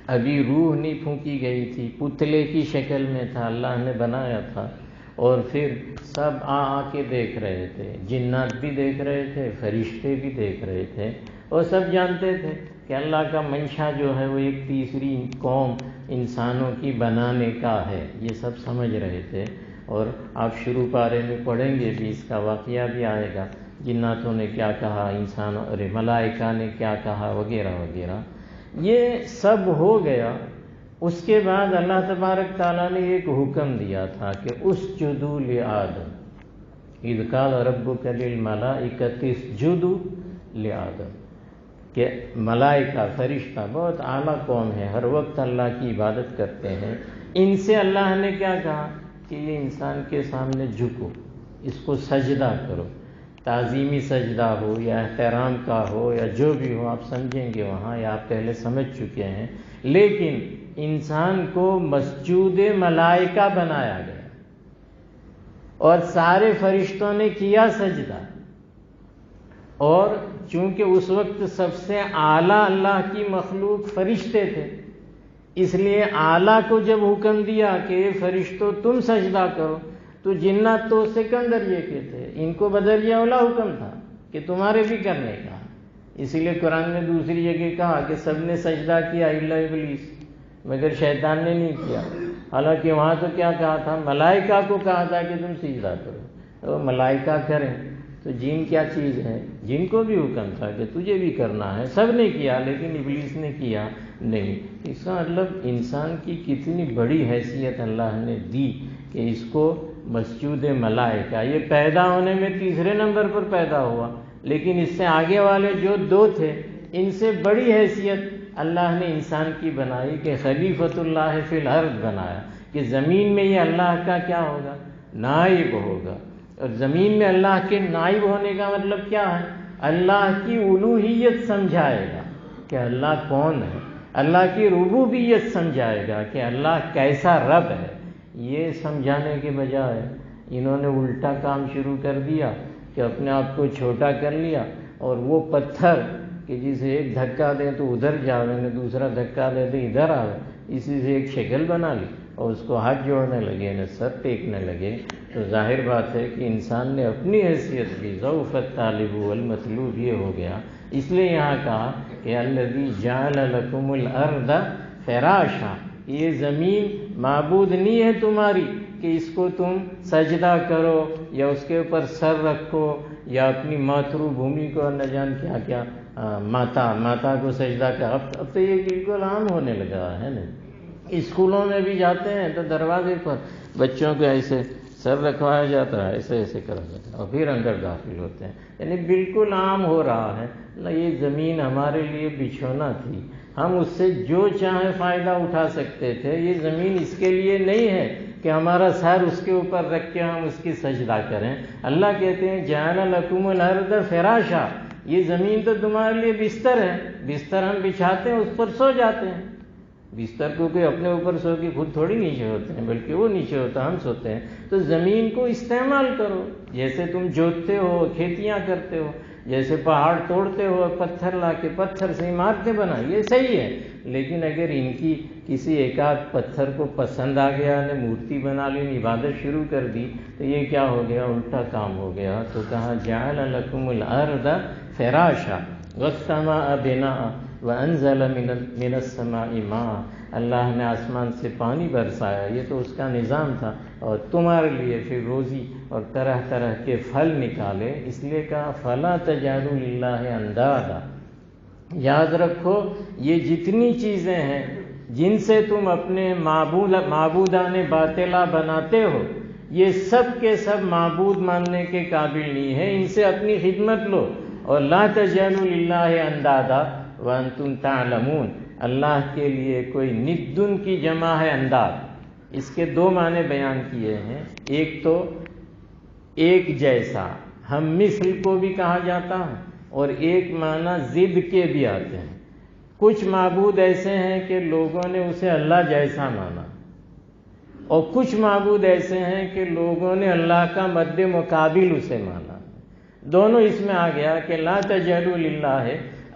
Speaker 1: ابھی روح نہیں پھونکی گئی تھی، پتلے کی شکل میں تھا، اللہ نے بنایا تھا. اور پھر سب آ کے دیکھ رہے تھے، جنات بھی دیکھ رہے تھے، فرشتے بھی دیکھ رہے تھے، اور سب جانتے تھے کہ اللہ کا منشا جو ہے وہ ایک تیسری قوم انسانوں کی بنانے کا ہے. یہ سب سمجھ رہے تھے. اور آپ شروع پارے میں پڑھیں گے بھی، اس کا واقعہ بھی آئے گا، جناتوں نے کیا کہا، انسانوں اور ملائکہ نے کیا کہا، وغیرہ وغیرہ. یہ سب ہو گیا. اس کے بعد اللہ تبارک تعالیٰ نے ایک حکم دیا تھا کہ اسجدوا لآدم، اذ قال ربک للملائکۃ اسجدوا لآدم، کہ ملائکہ فرشتہ بہت اعلیٰ قوم ہے، ہر وقت اللہ کی عبادت کرتے ہیں. ان سے اللہ نے کیا کہا کہ یہ انسان کے سامنے جھکو، اس کو سجدہ کرو. تعظیمی سجدہ ہو یا احترام کا ہو یا جو بھی ہو، آپ سمجھیں گے وہاں، یا آپ پہلے سمجھ چکے ہیں. لیکن انسان کو مسجود ملائکہ بنایا گیا. اور سارے فرشتوں نے کیا سجدہ، اور چونکہ اس وقت سب سے اعلیٰ اللہ کی مخلوق فرشتے تھے، اس لیے اعلیٰ کو جب حکم دیا کہ فرشتوں تم سجدہ کرو، تو جنات تو سیکنڈ درجے کے تھے، ان کو بدرجہ اولا حکم تھا کہ تمہارے بھی کرنے کا۔ اسی لیے قرآن نے دوسری جگہ کہا کہ سب نے سجدہ کیا الا ابلیس، مگر شیطان نے نہیں کیا۔ حالانکہ وہاں تو کیا کہا تھا، ملائکہ کو کہا تھا کہ تم سجدہ کرو، تو ملائکہ کریں تو جن کیا چیز ہے، جن کو بھی حکم تھا کہ تجھے بھی کرنا ہے، سب نے کیا، لیکن ابلیس نے کیا نہیں۔ اس کا مطلب انسان کی کتنی بڑی حیثیت اللہ نے دی کہ اس کو مسجود ملائکہ، یہ پیدا ہونے میں تیسرے نمبر پر پیدا ہوا، لیکن اس سے آگے والے جو دو تھے ان سے بڑی حیثیت اللہ نے انسان کی بنائی کہ خلیفۃ اللہ فی الارض بنایا، کہ زمین میں یہ اللہ کا کیا ہوگا، نائب ہوگا۔ اور زمین میں اللہ کے نائب ہونے کا مطلب کیا ہے، اللہ کی الوہیت سمجھائے گا کہ اللہ کون ہے، اللہ کی ربوبیت سمجھائے گا کہ اللہ کیسا رب ہے۔ یہ سمجھانے کے بجائے انہوں نے الٹا کام شروع کر دیا کہ اپنے آپ کو چھوٹا کر لیا، اور وہ پتھر کہ جسے ایک دھکا دیں تو ادھر جاوے، دوسرا دھکا دے تو ادھر آوے، اسی سے ایک شکل بنا لی اور اس کو ہاتھ جوڑنے لگے، نہ سر ٹیکنے لگے۔ تو ظاہر بات ہے کہ انسان نے اپنی حیثیت بھی، ضعف الطالب والمطلوب یہ ہو گیا۔ اس لیے یہاں کہا کہ الذی جعل لکم الارض فراشا، یہ زمین معبود نہیں ہے تمہاری کہ اس کو تم سجدہ کرو یا اس کے اوپر سر رکھو، یا اپنی ماترو بھومی کو نہ جان کیا کیا ماتا کو سجدہ کر۔ اب تو یہ بالکل عام ہونے لگا ہے نا، اسکولوں میں بھی جاتے ہیں تو دروازے پر بچوں کو ایسے سر رکھوایا جاتا ہے، ایسے ایسے کرا جاتا ہے، اور پھر اندر داخل ہوتے ہیں، یعنی بالکل عام ہو رہا ہے۔ یہ زمین ہمارے لیے بچھونا تھی، ہم اس سے جو چاہیں فائدہ اٹھا سکتے تھے، یہ زمین اس کے لیے نہیں ہے کہ ہمارا سر اس کے اوپر رکھ کے ہم اس کی سجدہ کریں۔ اللہ کہتے ہیں جعل لکم الارض فراشا، یہ زمین تو تمہارے لیے بستر ہے، بستر ہم بچھاتے ہیں، اس پر سو جاتے ہیں۔ بستر کو کوئی اپنے اوپر سو کے خود تھوڑی نیچے ہوتے ہیں، بلکہ وہ نیچے ہوتا، ہم سوتے ہیں۔ تو زمین کو استعمال کرو، جیسے تم جوتتے ہو، کھیتیاں کرتے ہو، جیسے پہاڑ توڑتے ہو، پتھر لا کے پتھر سے عمارتیں بنا، یہ صحیح ہے۔ لیکن اگر ان کی کسی ایک آدھ پتھر کو پسند آ گیا، نے مورتی بنا لی، عبادت شروع کر دی، تو یہ کیا ہو گیا، الٹا کام ہو گیا۔ تو کہا جعل لکم الارض فراشا والسماء بناء وانزل من السماء ماء، اللہ نے آسمان سے پانی برسایا، یہ تو اس کا نظام تھا، اور تمہارے لیے پھر روزی اور طرح طرح کے پھل نکالے۔ اس لیے کہا فلا تجعلوا للہ اندادا، یاد رکھو یہ جتنی چیزیں ہیں جن سے تم اپنے معبودان باطلہ بناتے ہو، یہ سب کے سب معبود ماننے کے قابل نہیں ہے، ان سے اپنی خدمت لو۔ اور لا تجعلوا للہ اندادا وانتم تعلمون، اللہ کے لیے کوئی ندن کی جمع ہے انداد۔ اس کے دو معنی بیان کیے ہیں، ایک تو ایک جیسا، ہم مثل کو بھی کہا جاتا ہے، اور ایک معنی ضد کے بھی آتے ہیں۔ کچھ معبود ایسے ہیں کہ لوگوں نے اسے اللہ جیسا مانا، اور کچھ معبود ایسے ہیں کہ لوگوں نے اللہ کا مد مقابل اسے مانا۔ دونوں اس میں آ گیا کہ لا تجعلوا للہ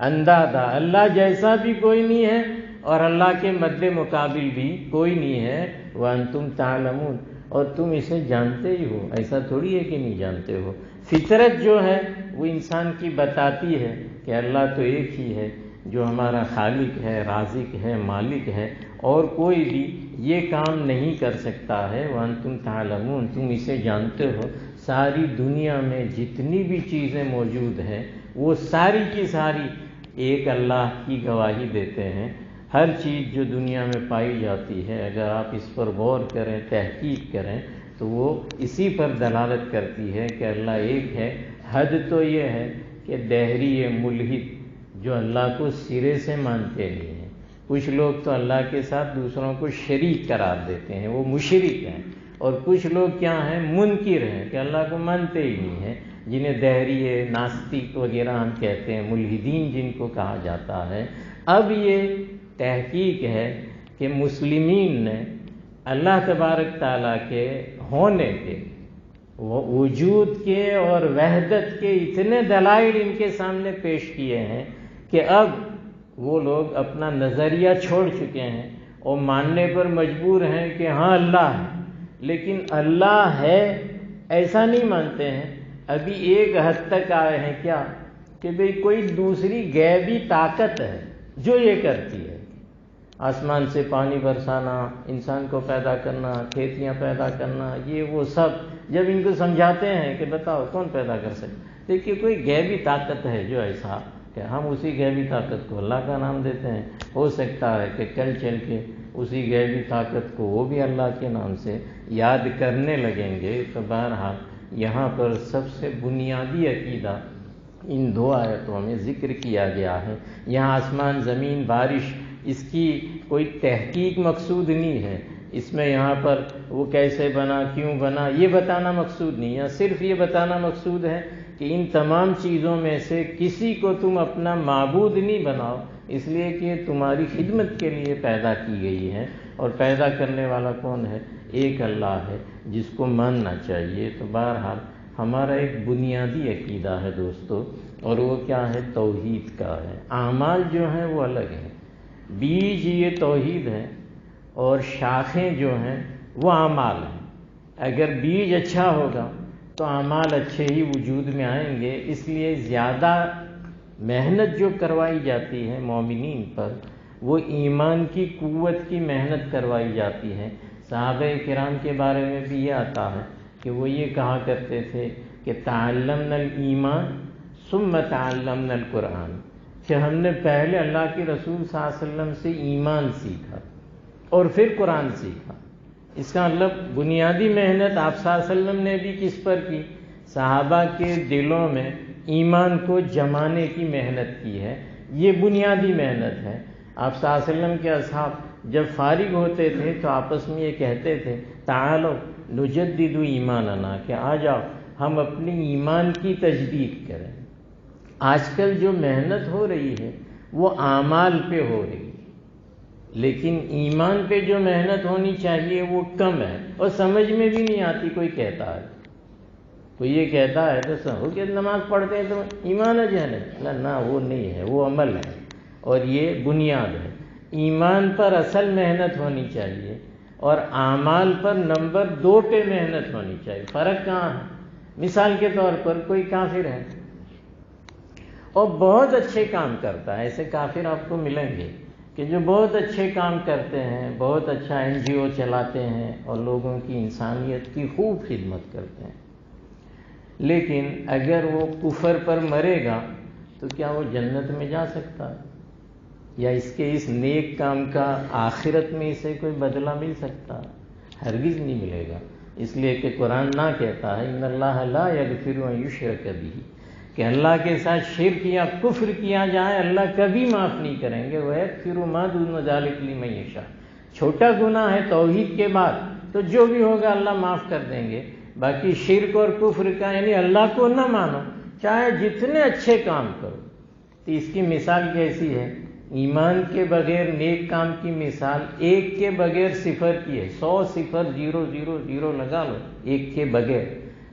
Speaker 1: اندادا، اللہ جیسا بھی کوئی نہیں ہے اور اللہ کے مد مقابل بھی کوئی نہیں ہے، وانتم تعلمون، اور تم اسے جانتے ہی ہو، ایسا تھوڑی ہے کہ نہیں جانتے ہو۔ فطرت جو ہے وہ انسان کی بتاتی ہے کہ اللہ تو ایک ہی ہے جو ہمارا خالق ہے، رازق ہے، مالک ہے، اور کوئی بھی یہ کام نہیں کر سکتا ہے۔ وانتم تعلمون، تم اسے جانتے ہو۔ ساری دنیا میں جتنی بھی چیزیں موجود ہیں وہ ساری کی ساری ایک اللہ کی گواہی دیتے ہیں۔ ہر چیز جو دنیا میں پائی جاتی ہے، اگر آپ اس پر غور کریں، تحقیق کریں، تو وہ اسی پر دلالت کرتی ہے کہ اللہ ایک ہے۔ حد تو یہ ہے کہ دہری ملحد جو اللہ کو سرے سے مانتے نہیں ہیں، کچھ لوگ تو اللہ کے ساتھ دوسروں کو شریک قرار دیتے ہیں، وہ مشرک ہیں، اور کچھ لوگ کیا ہیں، منکر ہیں کہ اللہ کو مانتے ہی نہیں ہیں، جنہیں دہریے، ناستک وغیرہ ہم کہتے ہیں، ملحدین جن کو کہا جاتا ہے۔ اب یہ تحقیق ہے کہ مسلمین نے اللہ تبارک تعالیٰ کے ہونے کے وجود کے اور وحدت کے اتنے دلائل ان کے سامنے پیش کیے ہیں کہ اب وہ لوگ اپنا نظریہ چھوڑ چکے ہیں اور ماننے پر مجبور ہیں کہ ہاں اللہ ہے، لیکن اللہ ہے ایسا نہیں مانتے ہیں۔ ابھی ایک حد تک آئے ہیں کیا کہ بھئی کوئی دوسری غیبی طاقت ہے جو یہ کرتی ہے، آسمان سے پانی برسانا، انسان کو پیدا کرنا، کھیتیاں پیدا کرنا، یہ وہ سب جب ان کو سمجھاتے ہیں کہ بتاؤ کون پیدا کر سکتے، دیکھیے کوئی غیبی طاقت ہے جو ایسا کہ ہم اسی غیبی طاقت کو اللہ کا نام دیتے ہیں، ہو سکتا ہے کہ کل چل کے اسی غیبی طاقت کو وہ بھی اللہ کے نام سے یاد کرنے لگیں گے۔ تو بہرحال یہاں پر سب سے بنیادی عقیدہ ان دو آیتوں میں ذکر کیا گیا ہے۔ یہاں آسمان زمین بارش اس کی کوئی تحقیق مقصود نہیں ہے، اس میں یہاں پر وہ کیسے بنا، کیوں بنا، یہ بتانا مقصود نہیں ہے، صرف یہ بتانا مقصود ہے کہ ان تمام چیزوں میں سے کسی کو تم اپنا معبود نہیں بناؤ، اس لیے کہ یہ تمہاری خدمت کے لیے پیدا کی گئی ہے، اور پیدا کرنے والا کون ہے؟ ایک اللہ ہے جس کو ماننا چاہیے۔ تو بہرحال ہمارا ایک بنیادی عقیدہ ہے دوستو، اور وہ کیا ہے؟ توحید کا ہے۔ اعمال جو ہیں وہ الگ ہیں، بیج یہ توحید ہے اور شاخیں جو ہیں وہ اعمال ہیں۔ اگر بیج اچھا ہوگا تو اعمال اچھے ہی وجود میں آئیں گے، اس لیے زیادہ محنت جو کروائی جاتی ہے مومنین پر وہ ایمان کی قوت کی محنت کروائی جاتی ہے۔ صحابہ کرام کے بارے میں بھی یہ آتا ہے کہ وہ یہ کہا کرتے تھے کہ تعلمنا الایمان ثم تعلمنا القرآن، کہ ہم نے پہلے اللہ کے رسول صلی اللہ علیہ وسلم سے ایمان سیکھا اور پھر قرآن سیکھا۔ اس کا مطلب بنیادی محنت آپ صلی اللہ علیہ وسلم نے بھی کس پر کی؟ صحابہ کے دلوں میں ایمان کو جمانے کی محنت کی ہے، یہ بنیادی محنت ہے۔ آپ صلی اللہ علیہ وسلم کے اصحاب جب فارغ ہوتے تھے تو آپس میں یہ کہتے تھے تعالو نجدد ایماننا، کہ آ جاؤ ہم اپنی ایمان کی تجدید کریں۔ آج کل جو محنت ہو رہی ہے وہ اعمال پہ ہو رہی ہے، لیکن ایمان پہ جو محنت ہونی چاہیے وہ کم ہے، اور سمجھ میں بھی نہیں آتی۔ کوئی کہتا ہے، کوئی یہ کہتا ہے تو سب کہ نماز پڑھتے ہیں تو ایمان ہے، نہ وہ نہیں ہے، وہ عمل ہے، اور یہ بنیاد ہے۔ ایمان پر اصل محنت ہونی چاہیے اور اعمال پر نمبر 2 پہ محنت ہونی چاہیے۔ فرق کہاں ہے؟ مثال کے طور پر کوئی کافر ہے اور بہت اچھے کام کرتا ہے، ایسے کافر آپ کو ملیں گے کہ جو بہت اچھے کام کرتے ہیں، بہت اچھا NGO چلاتے ہیں اور لوگوں کی انسانیت کی خوب خدمت کرتے ہیں، لیکن اگر وہ کفر پر مرے گا تو کیا وہ جنت میں جا سکتا ہے؟ یا اس کے اس نیک کام کا آخرت میں اسے کوئی بدلہ مل سکتا ہے؟ ہرگز نہیں ملے گا، اس لیے کہ قرآن نہ کہتا ہے ان اللہ لا یغفر ان یشرک بہ، کہ اللہ کے ساتھ شرک یا کفر کیا جائے اللہ کبھی معاف نہیں کریں گے۔ وَيَغْفِرُ مَا دُونَ ذَلِكَ لِمَن یشاء، چھوٹا گناہ ہے توحید کے بعد تو جو بھی ہوگا اللہ معاف کر دیں گے، باقی شرک اور کفر کا یعنی اللہ کو نہ مانو چاہے جتنے اچھے کام کرو۔ تو اس کی مثال کیسی ہے؟ ایمان کے بغیر نیک کام کی مثال 1 کے بغیر 0 کی ہے۔ 100 0 0 0 0 لگا لو 1 کے بغیر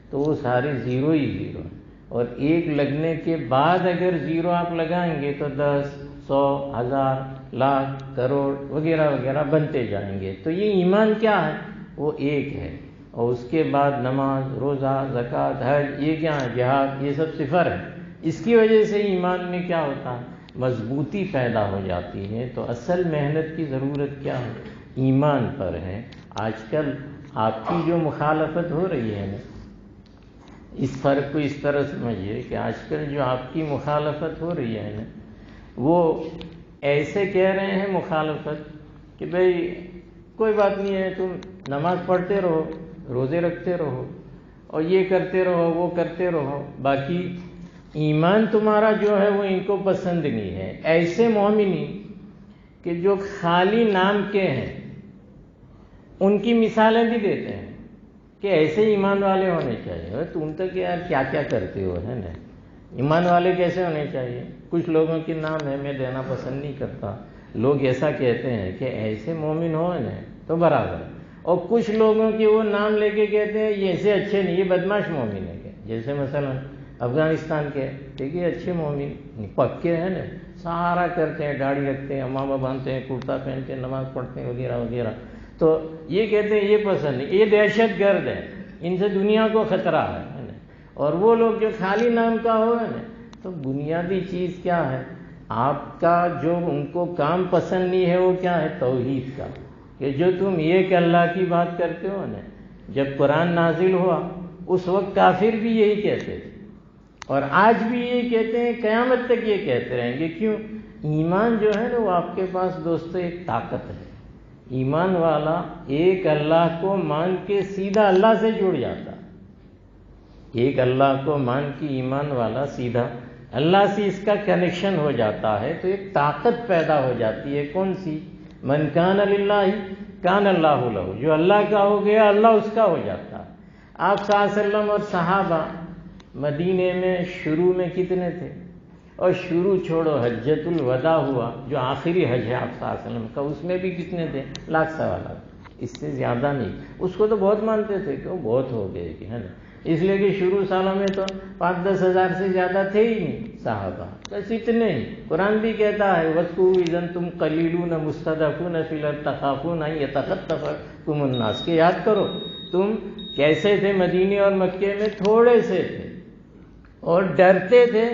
Speaker 1: تو وہ سارے 0 ہی 0 ہیں، اور 1 لگنے کے بعد اگر 0 آپ لگائیں گے تو 10 100 1000 لاکھ کروڑ وغیرہ وغیرہ بنتے جائیں گے۔ تو یہ ایمان کیا ہے؟ وہ 1 ہے، اور اس کے بعد نماز روزہ زکوٰۃ حج یہ کیا ہے؟ جہاد، یہ سب 0 ہے۔ اس کی وجہ سے ایمان میں کیا ہوتا ہے؟ مضبوطی پیدا ہو جاتی ہے۔ تو اصل محنت کی ضرورت کیا ہے؟ ایمان پر ہے۔ آج کل آپ کی جو مخالفت ہو رہی ہے نا، اس فرق کو اس طرح سمجھیے کہ آج کل جو آپ کی مخالفت ہو رہی ہے نا، وہ ایسے کہہ رہے ہیں مخالفت کہ بھئی کوئی بات نہیں ہے، تم نماز پڑھتے رہو، روزے رکھتے رہو، اور یہ کرتے رہو وہ کرتے رہو، باقی ایمان تمہارا جو ہے وہ ان کو پسند نہیں ہے۔ ایسے مومنین کہ جو خالی نام کے ہیں ان کی مثالیں بھی دیتے ہیں کہ ایسے ایمان والے ہونے چاہیے۔ تم تو یار کیا کیا کرتے ہو، ہے نا؟ ایمان والے کیسے ہونے چاہیے؟ کچھ لوگوں کے نام ہے میں دینا پسند نہیں کرتا، لوگ ایسا کہتے ہیں کہ ایسے مومن ہو نا تو برابر، اور کچھ لوگوں کے وہ نام لے کے کہتے ہیں یہ ایسے اچھے نہیں، یہ بدماش مومن ہے، جیسے مثلا افغانستان کے، ٹھیک ہے، اچھے مومن پکے ہیں نا، سارا کرتے ہیں، داڑھی رکھتے ہیں، امامہ باندھتے ہیں، کرتا پہنتے ہیں، نماز پڑھتے ہیں وغیرہ وغیرہ، تو یہ کہتے ہیں یہ پسند نہیں، یہ دہشت گرد ہے، ان سے دنیا کو خطرہ ہے نا۔ اور وہ لوگ جو خالی نام کا ہو ہے نا، تو بنیادی چیز کیا ہے؟ آپ کا جو ان کو کام پسند نہیں ہے وہ کیا ہے؟ توحید کا، کہ جو تم ایک اللہ کی بات کرتے ہو نا۔ جب قرآن نازل ہوا اس وقت کافر بھی یہی کہتے تھے، اور آج بھی یہی کہتے ہیں، قیامت تک یہ کہتے رہیں گے۔ کیوں؟ ایمان جو ہے نا وہ آپ کے پاس دوستو ایک طاقت ہے۔ ایمان والا ایک اللہ کو مان کے سیدھا اللہ سے جڑ جاتا ہے، ایک اللہ کو مان کے ایمان والا سیدھا اللہ سے اس کا کنیکشن ہو جاتا ہے، تو ایک طاقت پیدا ہو جاتی ہے۔ کون سی؟ من کان للہ کان اللہ لہ، جو اللہ کا ہو گیا اللہ اس کا ہو جاتا ہے۔ آپ صلی اللہ علیہ وسلم اور صحابہ مدینے میں شروع میں کتنے تھے؟ اور شروع چھوڑو، حجۃ الوداع ہوا جو آخری حج ہے آپ صلی اللہ علیہ وسلم کا، اس میں بھی کتنے تھے؟ 1,00,000 اس سے زیادہ نہیں۔ اس کو تو بہت مانتے تھے کہ وہ بہت ہو گئے کہ ہے نا، اس لیے کہ شروع سالوں میں تو 5-10 ہزار سے زیادہ تھے ہی نہیں صحابہ، بس اتنے ہی۔ قرآن بھی کہتا ہے وَاذْكُرُوا إِذْ أَنْتُمْ قَلِيلُونَ مُسْتَضْعَفُونَ فِي الْأَرْضِ تَخَافُونَ أَنْ يَتَخَطَّفَكُمُ النَّاسُ، کہ یاد کرو تم کیسے تھے مدینے اور مکے میں، تھوڑے سے تھے اور ڈرتے تھے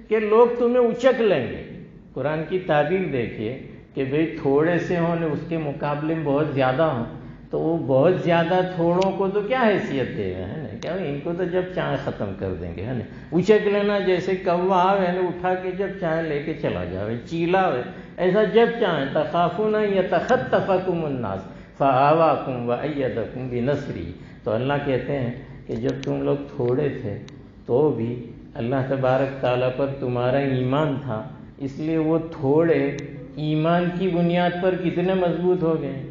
Speaker 1: کہ لوگ تمہیں اچک لیں گے۔ قرآن کی تعبیر دیکھیے کہ بھئی تھوڑے سے ہوں اس کے مقابلے میں بہت زیادہ ہوں، تو وہ بہت زیادہ تھوڑوں کو تو کیا حیثیت دے گا، ہے نا؟ کیا ان کو تو جب چاہے ختم کر دیں گے، ہے نا؟ اچک لینا جیسے کوا ہے نا، اٹھا کے جب چاہے لے کے چلا جاوے، چیلا ہے ایسا جب چاہیں۔ تخافون یتخطفکم الناس فآواکم وأیدکم بنصرہ، تو اللہ کہتے ہیں کہ جب تم لوگ تھوڑے تھے تو بھی اللہ تبارک تعالیٰ پر تمہارا ایمان تھا، اس لیے وہ تھوڑے ایمان کی بنیاد پر کتنے مضبوط ہو گئے،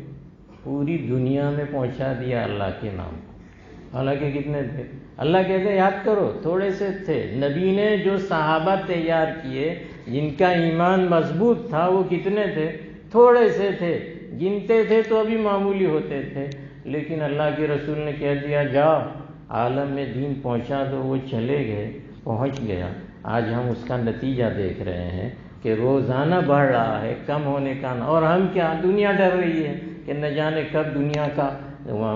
Speaker 1: پوری دنیا میں پہنچا دیا اللہ کے نام کو۔ حالانکہ کتنے تھے؟ اللہ کہتے ہیں یاد کرو تھوڑے سے تھے۔ نبی نے جو صحابہ تیار کیے جن کا ایمان مضبوط تھا وہ کتنے تھے؟ تھوڑے سے تھے، گنتے تھے تو ابھی معمولی ہوتے تھے، لیکن اللہ کے رسول نے کہہ دیا جاؤ عالم میں دین پہنچا دو، وہ چلے گئے، پہنچ گیا۔ آج ہم اس کا نتیجہ دیکھ رہے ہیں کہ روزانہ بڑھ رہا ہے، کم ہونے کا نہ، اور ہم کیا، دنیا ڈر رہی ہے کہ نہ جانے کب دنیا کا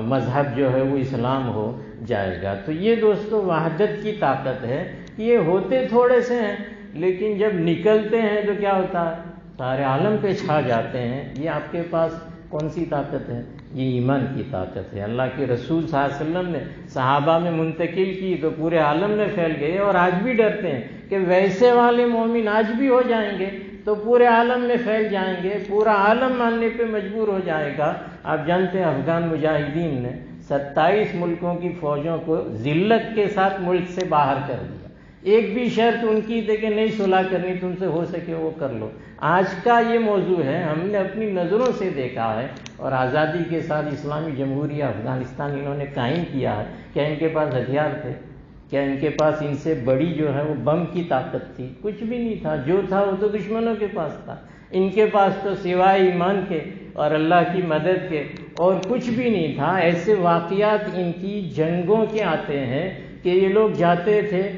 Speaker 1: مذہب جو ہے وہ اسلام ہو جائے گا۔ تو یہ دوستو وحدت کی طاقت ہے، یہ ہوتے تھوڑے سے ہیں لیکن جب نکلتے ہیں تو کیا ہوتا ہے؟ سارے عالم پہ چھا جاتے ہیں۔ یہ آپ کے پاس کون سی طاقت ہے؟ یہ ایمان کی طاقت ہے۔ اللہ کے رسول صلی اللہ علیہ وسلم نے صحابہ میں منتقل کی تو پورے عالم میں پھیل گئے، اور آج بھی ڈرتے ہیں کہ ویسے والے مومن آج بھی ہو جائیں گے تو پورے عالم میں پھیل جائیں گے، پورا عالم ماننے پہ مجبور ہو جائے گا۔ آپ جانتے ہیں افغان مجاہدین نے 27 ملکوں کی فوجوں کو ذلت کے ساتھ ملک سے باہر کر دیا۔ ایک بھی شرط ان کی تھی کہ نہیں صلح کرنی، تم سے ہو سکے وہ کر لو۔ آج کا یہ موضوع ہے، ہم نے اپنی نظروں سے دیکھا ہے، اور آزادی کے ساتھ اسلامی جمہوریہ افغانستان انہوں نے قائم کیا ہے۔ کیا ان کے پاس ہتھیار تھے؟ کیا ان کے پاس ان سے بڑی جو ہے وہ بم کی طاقت تھی؟ کچھ بھی نہیں تھا، جو تھا وہ تو دشمنوں کے پاس تھا۔ ان کے پاس تو سوائے ایمان کے اور اللہ کی مدد کے اور کچھ بھی نہیں تھا۔ ایسے واقعات ان کی جنگوں کے آتے ہیں کہ یہ لوگ جاتے تھے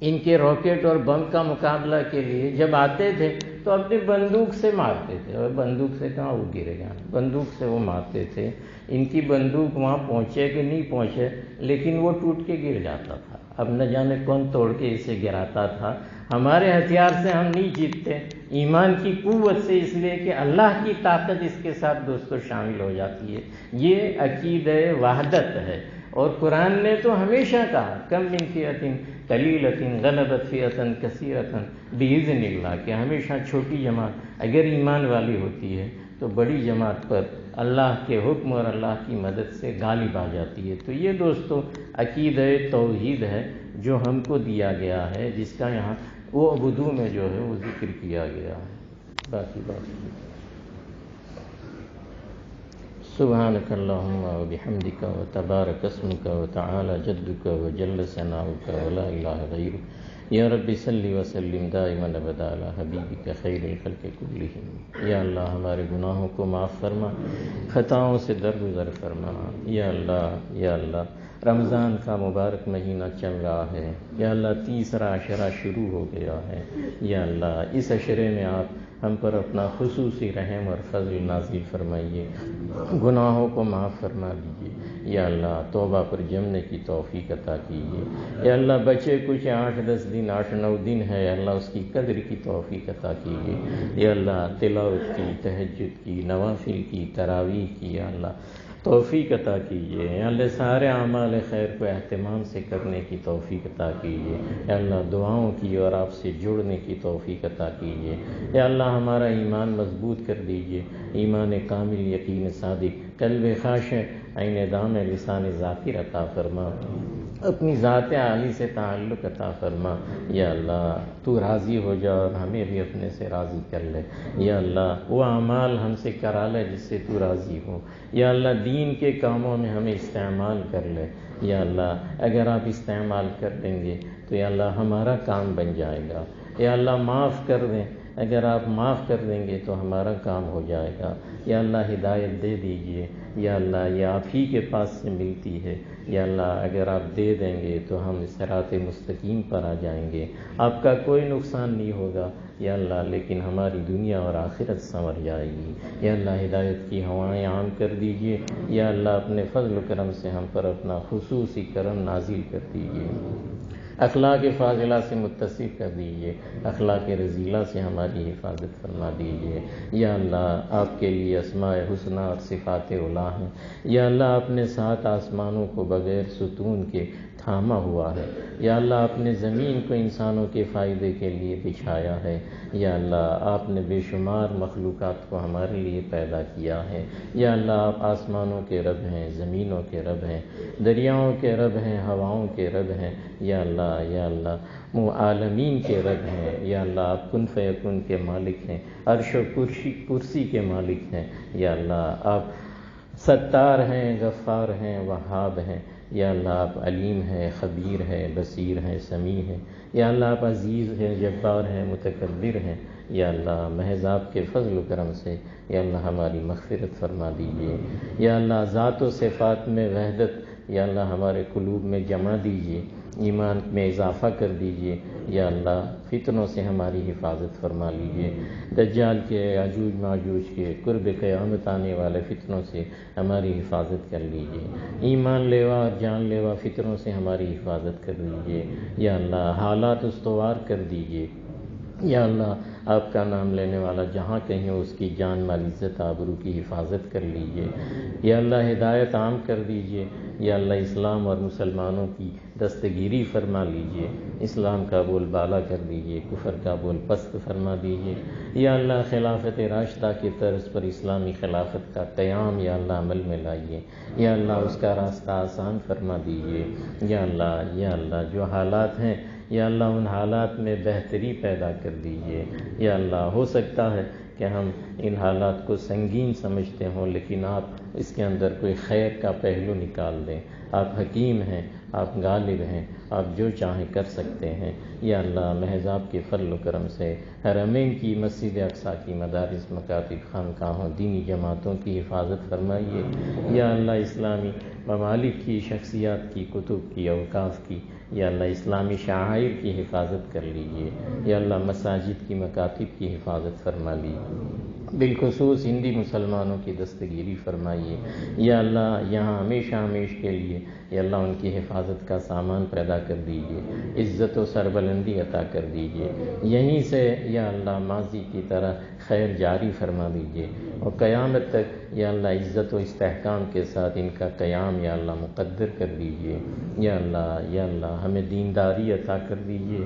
Speaker 1: ان کے راکٹ اور بم کا مقابلہ کے لیے، جب آتے تھے تو اپنی بندوق سے مارتے تھے، اور بندوق سے کہاں وہ گرے گا، بندوق سے وہ مارتے تھے۔ ان کی بندوق وہاں پہنچے کہ نہیں پہنچے لیکن وہ ٹوٹ کے گر جاتا تھا، اب نہ جانے کون توڑ کے اسے گراتا تھا۔ ہمارے ہتھیار سے ہم نہیں جیتتے، ایمان کی قوت سے، اس لیے کہ اللہ کی طاقت اس کے ساتھ دوستو شامل ہو جاتی ہے۔ یہ عقیدہ وحدت ہے، اور قرآن نے تو ہمیشہ کہا کم من فئۃ قلیلۃ غلبت فئۃ کثیرۃ بإذن اللہ، کہ ہمیشہ چھوٹی جماعت اگر ایمان والی ہوتی ہے تو بڑی جماعت پر اللہ کے حکم اور اللہ کی مدد سے غالب آ جاتی ہے۔ تو یہ دوستو عقیدہ توحید ہے جو ہم کو دیا گیا ہے، جس کا یہاں وہ عبدو میں جو ہے وہ ذکر کیا گیا ہے۔ باقی بات سبحانک اللہم وبحمدک وتبارک اسمک وتعالی جدک وجل ثناؤک ولا الہ غیرک یا رب صلی وسلم دائما ابدا علی حبیبک خیر الخلق کلہم۔ یا اللہ ہمارے گناہوں کو معاف فرما، خطاؤں سے درگزر فرما۔ یا اللہ رمضان کا مبارک مہینہ چل رہا ہے، یا اللہ تیسرا عشرہ شروع ہو گیا ہے۔ یا اللہ اس عشرے میں آپ ہم پر اپنا خصوصی رحم اور فضل نازل فرمائیے، گناہوں کو معاف فرما دیجیے۔ یا اللہ توبہ پر جمنے کی توفیق عطا کیجیے۔ یا اللہ بچے کچھ 8-10 دن 8-9 دن ہے، یا اللہ اس کی قدر کی توفیق عطا کیجیے۔ یا اللہ تلاوت کی، تہجد کی، نوافل کی، تراویح کی یا اللہ توفیق عطا کیجیے۔ یا اللہ سارے اعمال خیر کو اہتمام سے کرنے کی توفیق عطا کیجیے۔ یا اللہ دعاؤں کی اور آپ سے جڑنے کی توفیق عطا کیجیے۔ یا اللہ ہمارا ایمان مضبوط کر دیجیے، ایمان کامل، یقین صادق، قلب خاشع، عین دام، لسان ذاکر عطا فرما، اپنی ذات عالی سے تعلق عطا فرما۔ یا اللہ تو راضی ہو جا اور ہمیں بھی اپنے سے راضی کر لے۔ یا اللہ وہ اعمال ہم سے کرا لے جس سے تو راضی ہو۔ یا اللہ دین کے کاموں میں ہمیں استعمال کر لے۔ یا اللہ اگر آپ استعمال کر دیں گے تو یا اللہ ہمارا کام بن جائے گا۔ یا اللہ معاف کر دیں، اگر آپ معاف کر دیں گے تو ہمارا کام ہو جائے گا۔ یا اللہ ہدایت دے دیجئے۔ یا اللہ یہ آپ ہی کے پاس سے ملتی ہے۔ یا اللہ اگر آپ دے دیں گے تو ہم صراط مستقیم پر آ جائیں گے، آپ کا کوئی نقصان نہیں ہوگا یا اللہ، لیکن ہماری دنیا اور آخرت سنور جائے گی۔ یا اللہ ہدایت کی ہوائیں عام کر دیجئے۔ یا اللہ اپنے فضل و کرم سے ہم پر اپنا خصوصی کرم نازل کر دیجئے، اخلاق فاضلہ سے متصف کر دیجئے، اخلاق رذیلہ سے ہماری حفاظت فرما دیجئے۔ یا اللہ آپ کے لیے اسماء حسنہ اور صفات علی ہیں۔ یا اللہ اپنے 7 آسمانوں کو بغیر ستون کے تھاما ہوا ہے۔ یا اللہ آپ نے زمین کو انسانوں کے فائدے کے لیے بچھایا ہے۔ یا اللہ آپ نے بے شمار مخلوقات کو ہمارے لیے پیدا کیا ہے۔ یا اللہ آپ آسمانوں کے رب ہیں، زمینوں کے رب ہیں، دریاؤں کے رب ہیں، ہواؤں کے رب ہیں۔ یا اللہ عالمین کے رب ہیں۔ یا اللہ آپ کن فیکن کے مالک ہیں، عرش و کرسی کے مالک ہیں۔ یا اللہ آپ ستار ہیں، غفار ہیں، وہاب ہیں۔ یا اللہ آپ علیم ہیں، خبیر ہیں، بصیر ہیں، سمیع ہیں۔ یا اللہ آپ عزیز ہیں، جبار ہیں، متکبر ہیں۔ یا اللہ محض آپ کے فضل و کرم سے یا اللہ ہماری مغفرت فرما دیجیے۔ یا اللہ ذات و صفات میں وحدت یا اللہ ہمارے قلوب میں جمع دیجیے، ایمان میں اضافہ کر دیجیے۔ یا اللہ فتنوں سے ہماری حفاظت فرما لیجیے، دجال کے، یاجوج ماجوج کے، قرب قیامت آنے والے فتنوں سے ہماری حفاظت کر لیجیے، ایمان لیوا اور جان لیوا فتنوں سے ہماری حفاظت کر لیجیے۔ یا اللہ حالات استوار کر دیجیے۔ یا اللہ آپ کا نام لینے والا جہاں کہیں ہو اس کی جان مال عزت آبرو کی حفاظت کر لیجیے۔ یا اللہ ہدایت عام کر دیجیے۔ یا اللہ اسلام اور مسلمانوں کی دستگیری فرما لیجیے، اسلام کا بول بالا کر دیجیے، کفر کا بول پست فرما دیجیے۔ یا اللہ خلافت راشدہ کی طرز پر اسلامی خلافت کا قیام یا اللہ عمل میں لائیے۔ یا اللہ اس کا راستہ آسان فرما دیجیے۔ یا اللہ جو حالات ہیں یا اللہ ان حالات میں بہتری پیدا کر دیجیے۔ یا اللہ ہو سکتا ہے کہ ہم ان حالات کو سنگین سمجھتے ہوں، لیکن آپ اس کے اندر کوئی خیر کا پہلو نکال دیں۔ آپ حکیم ہیں، آپ غالب ہیں، آپ جو چاہیں کر سکتے ہیں۔ یا اللہ محض آپ کے فضل و کرم سے حرمین کی، مسجد اقصیٰ کی، مدارس، مکاتب، خانقاہوں، دینی جماعتوں کی حفاظت فرمائیے۔ یا اللہ اسلامی ممالک کی، شخصیات کی، کتب کی، اوقاف کی یا اللہ اسلامی شعائر کی حفاظت کر لیجیے۔ یا اللہ مساجد کی، مکاتب کی حفاظت فرما لیجیے، بالخصوص ہندی مسلمانوں کی دستگیری فرمائیے۔ یا اللہ یہاں ہمیشہ ہمیش کے لیے یا اللہ ان کی حفاظت کا سامان پیدا کر دیجیے، عزت و سربلندی عطا کر دیجیے، یہیں سے یا اللہ ماضی کی طرح خیر جاری فرما دیجیے اور قیامت تک یا اللہ عزت و استحکام کے ساتھ ان کا قیام یا اللہ مقدر کر دیجیے۔ یا اللہ ہمیں دینداری عطا کر دیجیے۔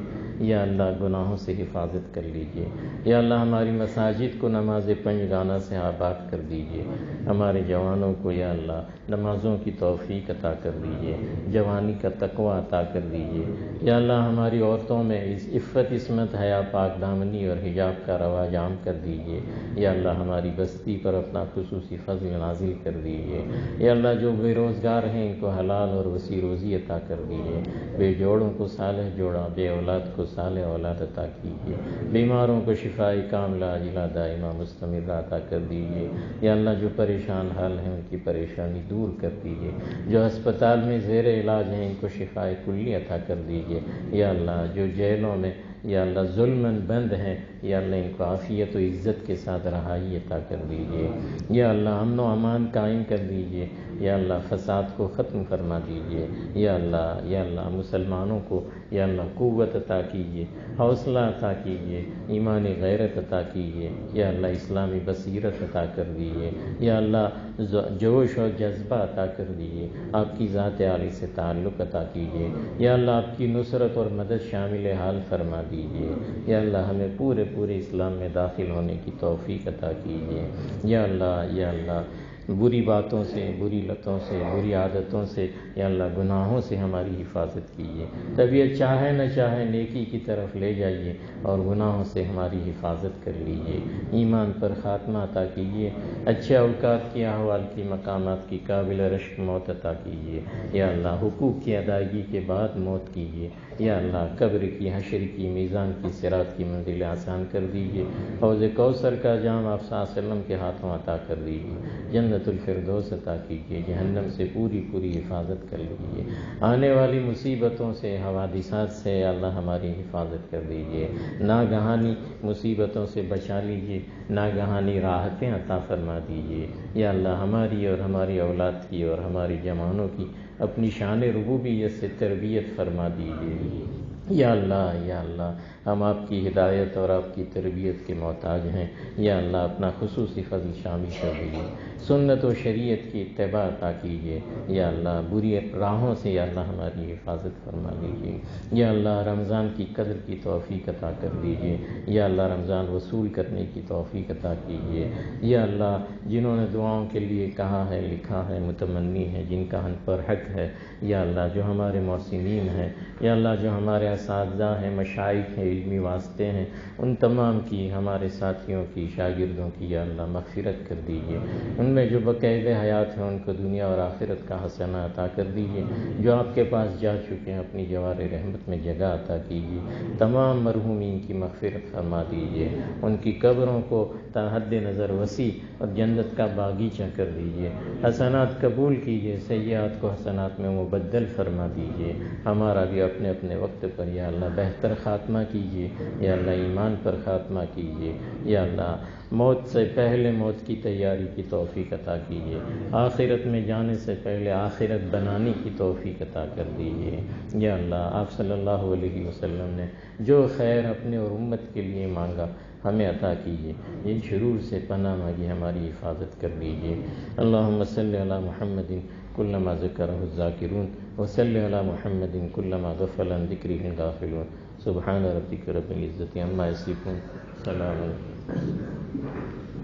Speaker 1: یا اللہ گناہوں سے حفاظت کر لیجیے۔ یا اللہ ہماری مساجد کو نماز 5 گانا سے آباد کر دیجیے، ہمارے جوانوں کو یا اللہ نمازوں کی توفیق عطا کر دیجیے، جوانی کا تقوی عطا کر دیجیے۔ یا اللہ ہماری عورتوں میں عفت، عصمت، حیا، پاک دامنی اور حجاب کا رواج عام کر دیجیے۔ یا اللہ ہماری بستی پر اپنا خصوصی فضل نازل کر دیجیے۔ یا اللہ جو بے روزگار ہیں ان کو حلال اور وسیع روزی عطا کر دیجیے، بے جوڑوں کو صالح جوڑا، بے اولاد کو صالح اولاد عطا کیجیے، بیماروں کو شفائی کاملہ عاجلہ دائمہ مستمرہ عطا کر دیجیے۔ یا اللہ جو پریشان حال ہیں ان کی پریشانی دور کر دیجیے، جو ہسپتال میں زیر علاج ہیں ان کو شفاء کلی عطا کر دیجیے۔ یا اللہ جو جیلوں میں یا اللہ ظلماً بند ہیں، یا اللہ ان کو عافیت و عزت کے ساتھ رہائی عطا کر دیجیے۔ یا اللہ امن و امان قائم کر دیجیے۔ یا اللہ فساد کو ختم فرما دیجیے۔ یا اللہ مسلمانوں کو یا اللہ قوت عطا کیجیے، حوصلہ عطا کیجیے، ایمانی غیرت عطا کیجیے۔ یا اللہ اسلامی بصیرت عطا کر دیجیے۔ یا اللہ جوش و جذبہ عطا کر دیجیے، آپ کی ذات عالی سے تعلق عطا کیجیے۔ یا اللہ آپ کی نصرت اور مدد شامل حال فرما دیجیے۔ یا اللہ ہمیں پورے اسلام میں داخل ہونے کی توفیق عطا کیجیے۔ یا اللہ بری باتوں سے، بری لتوں سے، بری عادتوں سے، یا اللہ گناہوں سے ہماری حفاظت کیجیے۔ طبیعت چاہے نہ چاہے نیکی کی طرف لے جائیے اور گناہوں سے ہماری حفاظت کر لیجیے۔ ایمان پر خاتمہ عطا کیجیے، اچھے اوقات کی، احوال کی، مقامات کی قابل رشک موت عطا کیجیے۔ یا اللہ حقوق کی ادائیگی کے بعد موت کیجیے۔ یا اللہ قبر کی، حشر کی، میزان کی، صراط کی منزلیں آسان کر دیجیے۔ حوض کوثر کا جام آپ صلی اللہ علیہ وسلم کے ہاتھوں عطا کر دیجیے۔ جنت الفردوس عطا کیجیے، جہنم سے پوری حفاظت کر لیجیے۔ آنے والی مصیبتوں سے، حوادثات سے یا اللہ ہماری حفاظت کر دیجیے۔ ناگہانی مصیبتوں سے بچا لیجیے، ناگہانی راحتیں عطا فرما دیجیے۔ یا اللہ ہماری اور ہماری اولاد کی اور ہماری جوانوں کی اپنی شان ربوبیت سے تربیت فرما دیجیے۔ یا اللہ ہم آپ کی ہدایت اور آپ کی تربیت کے محتاج ہیں۔ یا اللہ اپنا خصوصی فضل شامل کر دیجیے، سنت و شریعت کی اتباع عطا کیجیے۔ یا اللہ بری راہوں سے یا اللہ ہماری حفاظت فرما لیجیے۔ یا اللہ رمضان کی قدر کی توفیق عطا کر دیجیے۔ یا اللہ رمضان وصول کرنے کی توفیق عطا کیجیے۔ یا اللہ جنہوں نے دعاؤں کے لیے کہا ہے، لکھا ہے، متمنی ہے، جن کا ہم پر حق ہے، یا اللہ جو ہمارے محسنین ہیں، یا اللہ جو ہمارے اساتذہ ہیں، مشائخ ہیں، علمی واسطے ہیں، ان تمام کی، ہمارے ساتھیوں کی، شاگردوں کی یا اللہ مغفرت کر دیجیے۔ ان میں جو بقید حیات ہیں ان کو دنیا اور آخرت کا حسنہ عطا کر دیجیے۔ جو آپ کے پاس جا چکے ہیں اپنی جوار رحمت میں جگہ عطا کیجیے۔ تمام مرحومین کی مغفرت فرما دیجیے، ان کی قبروں کو تا حد نظر وسیع اور جنت کا باغیچہ کر دیجیے۔ حسنات قبول کیجیے، سیئات کو حسنات میں مبدل فرما دیجیے۔ ہمارا بھی اپنے اپنے وقت پر یا اللہ بہتر خاتمہ کیجیے۔ یا اللہ ایمان پر خاتمہ کیجیے۔ یا اللہ موت سے پہلے موت کی تیاری کی توفیق عطا کیجیے۔ آخرت میں جانے سے پہلے آخرت بنانے کی توفیق عطا کر دیجیے۔ یا اللہ آپ صلی اللہ علیہ وسلم نے جو خیر اپنے اور امت کے لیے مانگا ہمیں عطا کیجیے، جن شرور سے پناہ مانگی ہماری حفاظت کر دیجیے۔ اللہم صلی علی محمد کلما ذکرہ الذاکرون وصلی علی محمد کلما غفل عن ذکرہ الغافلون۔ سبحان ربک رب العزت عما یصفون، سلام علیکم۔